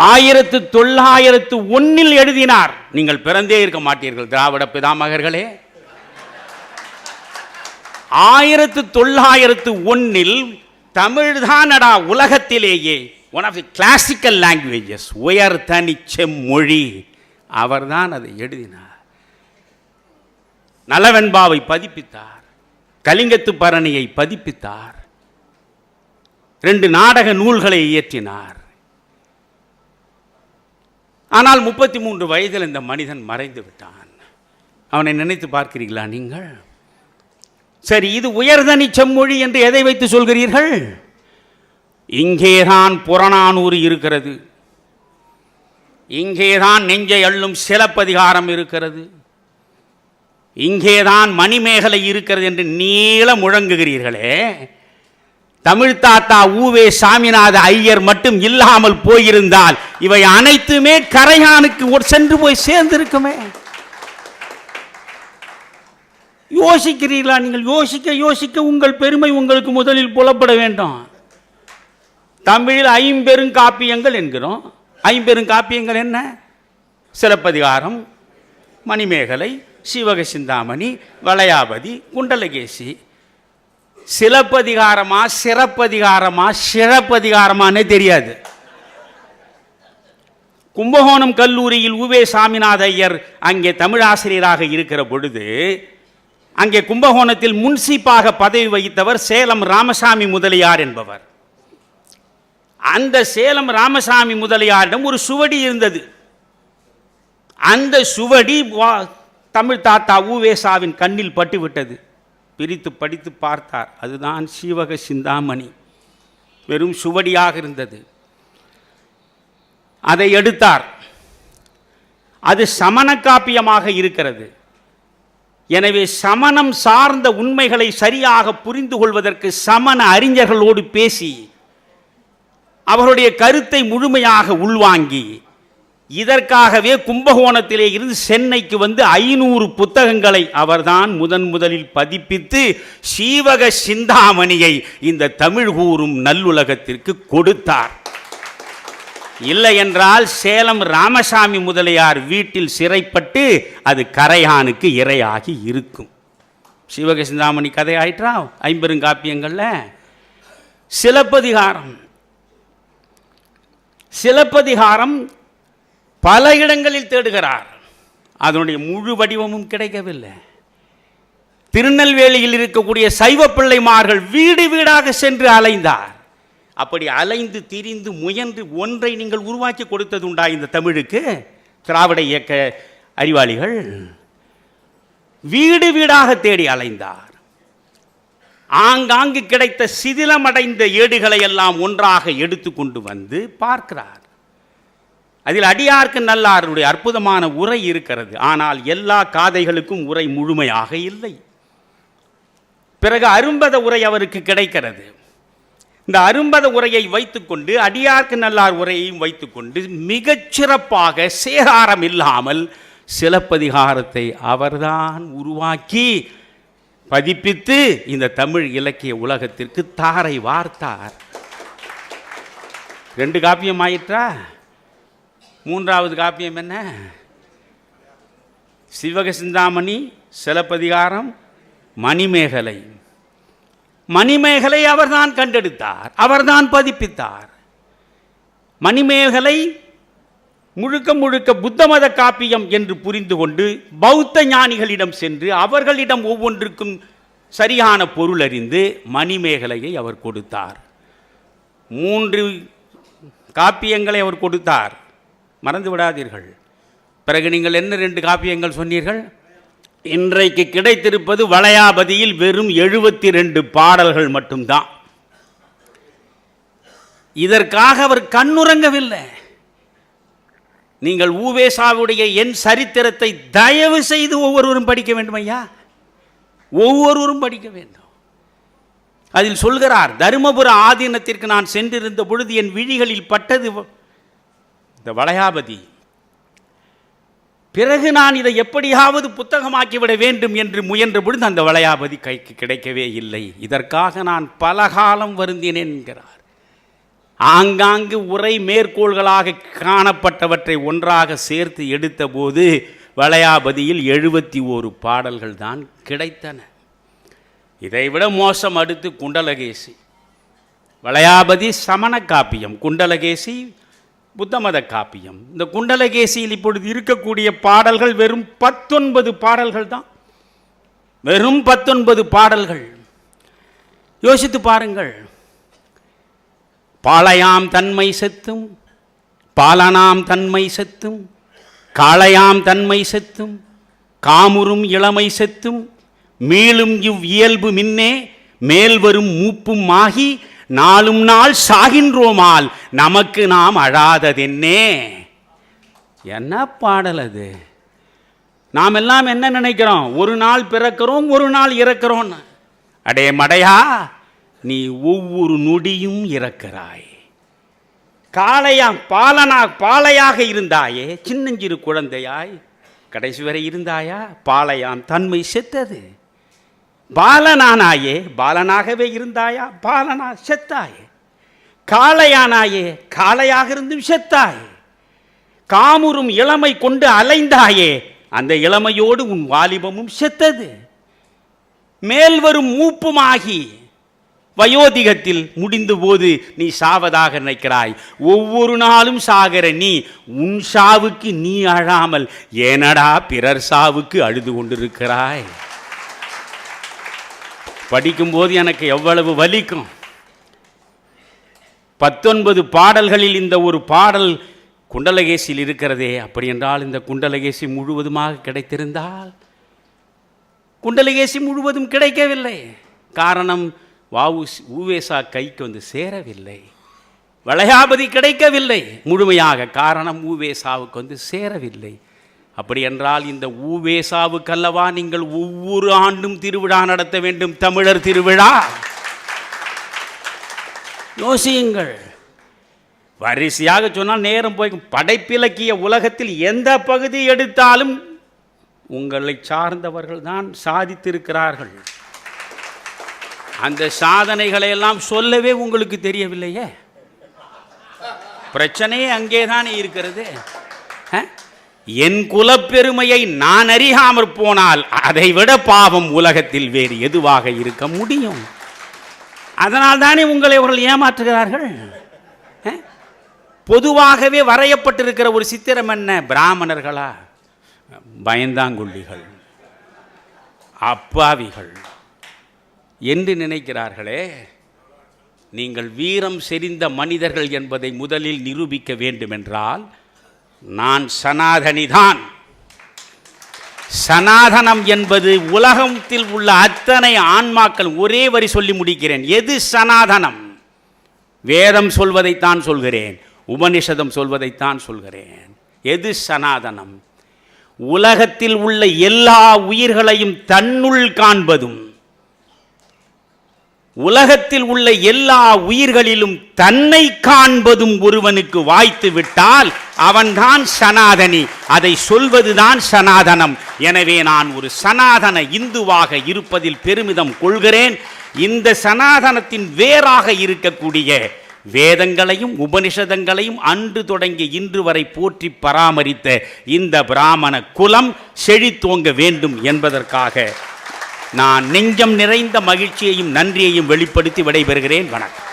1901 எழுதினார். நீங்கள் பிறந்தே இருக்க மாட்டீர்கள் திராவிட பிதாமகர்களே. 1901 தமிழ்தானடா உலகத்திலேயே one of the classical languages, உயர்தனி செம்மொழி. அவர்தான் அதை எழுதினார். நலவெண்பாவை பதிப்பித்தார், கலிங்கத்து பரணியை பதிப்பித்தார், 2 நாடக நூல்களை இயற்றினார். ஆனால் 33 வயதில் இந்த மனிதன் மறைந்து விட்டான். அவனை நினைத்து பார்க்கிறீர்களா நீங்கள்? சரி, இது உயர்தனி செம்மொழி என்று எதை வைத்து சொல்கிறீர்கள்? இங்கேதான் புறநானூறு இருக்கிறது, இங்கேதான் நெஞ்சை அள்ளும் சிலப்பதிகாரம் இருக்கிறது, இங்கேதான் மணிமேகலை இருக்கிறது என்று நீள முழங்குகிறீர்களே. தமிழ் தாத்தா ஊவே சாமிநாத ஐயர் மட்டும் இல்லாமல் போயிருந்தால் இவை அனைத்துமே கரையானுக்கு சென்று போய் சேர்ந்திருக்குமே. யோசிக்கிறீர்களா நீங்கள்? யோசிக்க யோசிக்க உங்கள் பெருமை உங்களுக்கு முதலில் புலப்பட வேண்டும். தமிழில் 5 பெருங்காப்பியங்கள் என்கிறோம். 5 பெருங்காப்பியங்கள் என்ன? சிலப்பதிகாரம், மணிமேகலை, சீவக சிந்தாமணி, வளையாபதி, குண்டலகேசி. சிலப்பதிகாரமா சிறப்பதிகாரமா சிழப்பதிகாரமானே தெரியாது. கும்பகோணம் கல்லூரியில் ஊவே சாமிநாத ஐயர் அங்கே தமிழாசிரியராக இருக்கிற பொழுது, அங்கே கும்பகோணத்தில் முன்சீப்பாக பதவி வகித்தவர் சேலம் ராமசாமி முதலியார் என்பவர். அந்த சேலம் ராமசாமி முதலியாரிடம் ஒரு சுவடி இருந்தது. அந்த சுவடி தமிழ் தாத்தா ஊவேசாவின் கண்ணில் பட்டுவிட்டது. பிரித்து படித்து பார்த்தார். அதுதான் சீவக சிந்தாமணி. வெறும் சுவடியாக இருந்தது. அதை எடுத்தார். அது சமண காப்பியமாக இருக்கிறது. எனவே சமணம் சார்ந்த உண்மைகளை சரியாக புரிந்து கொள்வதற்கு சமண அறிஞர்களோடு பேசி அவருடைய கருத்தை முழுமையாக உள்வாங்கி, இதற்காகவே கும்பகோணத்திலே இருந்து சென்னைக்கு வந்து 500 புத்தகங்களை அவர்தான் முதலில் பதிப்பித்து சீவக சிந்தாமணியை இந்த தமிழ் கூறும் நல்லுலகத்திற்கு கொடுத்தார். இல்லை என்றால் சேலம் ராமசாமி முதலியார் வீட்டில் சிறைப்பட்டு அது கரையானுக்கு இரையாகி இருக்கும். சீவக சிந்தாமணி கதை ஆயிற்றா 5 பெருங்காப்பியங்கள்ல. சிலப்பதிகாரம் பல இடங்களில் தேடுகிறார். அதனுடைய முழு வடிவமும் கிடைக்கவில்லை. திருநெல்வேலியில் இருக்கக்கூடிய சைவ பிள்ளைமார்கள் வீடு வீடாக சென்று அலைந்தார். அப்படி அலைந்து திரிந்து முயன்று ஒன்றை நீங்கள் உருவாக்கி கொடுத்தது உண்டா இந்த தமிழுக்கு? திராவிட இயக்க அறிவாளிகள் வீடு வீடாக தேடி அலைந்தார். ஆங்காங்கு கிடைத்த சிதிலமடைந்த ஏடுகளை எல்லாம் ஒன்றாக எடுத்து கொண்டு வந்து பார்க்கிறார். அதில் அடியார்க்கு நல்லாருடைய அற்புதமான உரை இருக்கிறது. ஆனால் எல்லா காதைகளுக்கும் உரை முழுமையாக இல்லை. பிறகு அரும்பத உரை அவருக்கு கிடைக்கிறது. இந்த அரும்பத உரையை வைத்துக்கொண்டு அடியார்க்கு நல்லார் உரையையும் வைத்துக்கொண்டு மிகச்சிறப்பாக சேதாரம் இல்லாமல் சிலப்பதிகாரத்தை அவர்தான் உருவாக்கி பதிப்பித்து இந்த தமிழ் இலக்கிய உலகத்திற்கு தாரை வார்த்தார். 2 காப்பியம் ஆயிற்றா? 3வது காப்பியம் என்ன? சிவக சிந்தாமணி, சிலப்பதிகாரம், மணிமேகலை. மணிமேகலை அவர்தான் கண்டெடுத்தார், அவர்தான் பதிப்பித்தார். மணிமேகலை முழுக்க முழுக்க புத்த மத காப்பியம் என்று புரிந்து கொண்டு பௌத்த ஞானிகளிடம் சென்று அவர்களிடம் ஒவ்வொன்றுக்கும் சரியான பொருள் அறிந்து மணிமேகலையை அவர் கொடுத்தார். 3 காப்பியங்களை அவர் கொடுத்தார், மறந்து விடாதீர்கள். பிறகு நீங்கள் என்ன 2 காப்பியங்கள் சொன்னீர்கள்? இன்றைக்கு கிடைத்திருப்பது வளையாபதியில் வெறும் 72 பாடல்கள் மட்டும்தான். இதற்காக அவர் கண்ணுறங்கவில்லை. நீங்கள் ஊவேசாவுடைய என் சரித்திரத்தை தயவு செய்து ஒவ்வொருவரும் படிக்க வேண்டும் ஐயா, ஒவ்வொருவரும் படிக்க வேண்டும். அதில் சொல்கிறார், தருமபுர ஆதீனத்திற்கு நான் சென்றிருந்த பொழுது என் விழிகளில் பட்டது இந்த வளையாபதி. பிறகு நான் இதை எப்படியாவது புத்தகமாக்கிவிட வேண்டும் என்று முயன்ற பொழுது அந்த வளையாபதி கைக்கு கிடைக்கவே இல்லை. இதற்காக நான் பல காலம் வருந்தினேன் என்கிறார். ஆங்காங்கு உரை மேற்கோள்களாக காணப்பட்டவற்றை ஒன்றாக சேர்த்து எடுத்த போது வளையாபதியில் 71 பாடல்கள் தான் கிடைத்தன. இதைவிட மோசம் அடுத்து குண்டலகேசி. வளையாபதி சமண காப்பியம், குண்டலகேசி புத்தமத காப்பியம். இந்த குண்டலகேசியில் இப்பொழுது இருக்கக்கூடிய பாடல்கள் வெறும் 19 பாடல்கள் தான், வெறும் 19 பாடல்கள். யோசித்து பாருங்கள். பாளையாம் தன்மை செத்தும், பாலனாம் தன்மை செத்தும், காளையாம் தன்மை செத்தும், காமுறும் இளமை செத்தும், மீளும் இவ் இயல்பு மின்னே மேல் வரும் மூப்பும் ஆகி நாளும் நாள் சாகின்றோமால் நமக்கு நாம் அழாததென்னே. என்ன பாடல் அது! நாம் எல்லாம் என்ன நினைக்கிறோம்? ஒரு நாள் பிறக்கிறோம், ஒரு நாள் இறக்கிறோம். அடே மடையா, நீ ஒவ்வொரு நொடியும் இறக்கிறாய். காளையாம் பாலையாக இருந்தாயே, சின்னஞ்சிறு குழந்தையாய் கடைசி வரை இருந்தாயா? பாளையாம் தன்மை செத்தது. பாலனானாயே, பாலனாகவே இருந்தாயா? பாலனா செத்தாயே. காளையானாயே, காளையாக இருந்தும் செத்தாயே. காமுறும் இளமை கொண்டு அலைந்தாயே, அந்த இளமையோடு உன் வாலிபமும் செத்தது. மேல் வரும் மூப்புமாகி வயோதிகத்தில் முடிந்த போது நீ சாவதாக நினைக்கிறாய். ஒவ்வொரு நாளும் சாகிற நீ உன் சாவுக்கு நீ அழாமல் ஏனடா பிறர் சாவுக்கு அழுது கொண்டிருக்கிறாய்? படிக்கும்போது எனக்கு எவ்வளவு வலிக்கும். 19 பாடல்களில் இந்த ஒரு பாடல் குண்டலகேசியில் இருக்கிறதே. அப்படி என்றால் இந்த குண்டலகேசி முழுவதுமாக கிடைத்திருந்தால், குண்டலகேசி முழுவதும் கிடைக்கவில்லை. காரணம், ஊவேசா கைக்கு வந்து சேரவில்லை. வளையாபதி கிடைக்கவில்லை முழுமையாக, காரணம் ஊவேசாவுக்கு வந்து சேரவில்லை. அப்படி என்றால் இந்த ஊவேசாவுக்கல்லவா நீங்கள் ஒவ்வொரு ஆண்டும் திருவிழா நடத்த வேண்டும், தமிழர் திருவிழா. யோசியுங்கள். வரிசையாக சொன்னால் நேரம் போய். படைப்பிலக்கிய உலகத்தில் எந்த பகுதி எடுத்தாலும் உங்களை சார்ந்தவர்கள் தான் சாதித்திருக்கிறார்கள். அந்த சாதனைகளை எல்லாம் சொல்லவே உங்களுக்கு தெரியவில்லையே. பிரச்சனையே அங்கேதானே இருக்கிறது. என் குலப்பெருமையை நான் அறியாமற் போனால் அதைவிட பாவம் உலகத்தில் வேறு எதுவாக இருக்க முடியும்? அதனால் தானே உங்களை அவர்கள் ஏமாற்றுகிறார்கள். பொதுவாகவே வரையப்பட்டிருக்கிற ஒரு சித்திரம் என்ன? பிராமணர்களா, பயந்தாங்குள்ளிகள், அப்பாவிகள் என்று நினைக்கிறார்களே. நீங்கள் வீரம் செறிந்த மனிதர்கள் என்பதை முதலில் நிரூபிக்க வேண்டுமென்றால் நான் சனாதனிதான். சனாதனம் என்பது உலகத்தில் உள்ள அத்தனை ஆன்மாக்கள், ஒரே வரி சொல்லி முடிக்கிறேன். எது சனாதனம்? வேதம் சொல்வதைத்தான் சொல்கிறேன், உபனிஷதம் சொல்வதைத்தான் சொல்கிறேன். எது சனாதனம்? உலகத்தில் உள்ள எல்லா உயிர்களையும் தன்னுள் காண்பதும், உலகத்தில் உள்ள எல்லா உயிர்களிலும் தன்னை காண்பதும் ஒருவனுக்கு வாய்த்து விட்டால் அவன்தான் சனாதனி. அதை சொல்வதுதான் சனாதனம். எனவே நான் ஒரு சனாதன இந்துவாக இருப்பதில் பெருமிதம் கொள்கிறேன். இந்த சனாதனத்தின் வேறாக இருக்கக்கூடிய வேதங்களையும் உபனிஷதங்களையும் அன்று தொடங்கி இன்று வரை போற்றி பராமரித்த இந்த பிராமண குலம் செழித்தோங்க வேண்டும் என்பதற்காக நான் நெஞ்சம் நிறைந்த மகிழ்ச்சியையும் நன்றியையும் வெளிப்படுத்தி விடைபெறுகிறேன். வணக்கம்.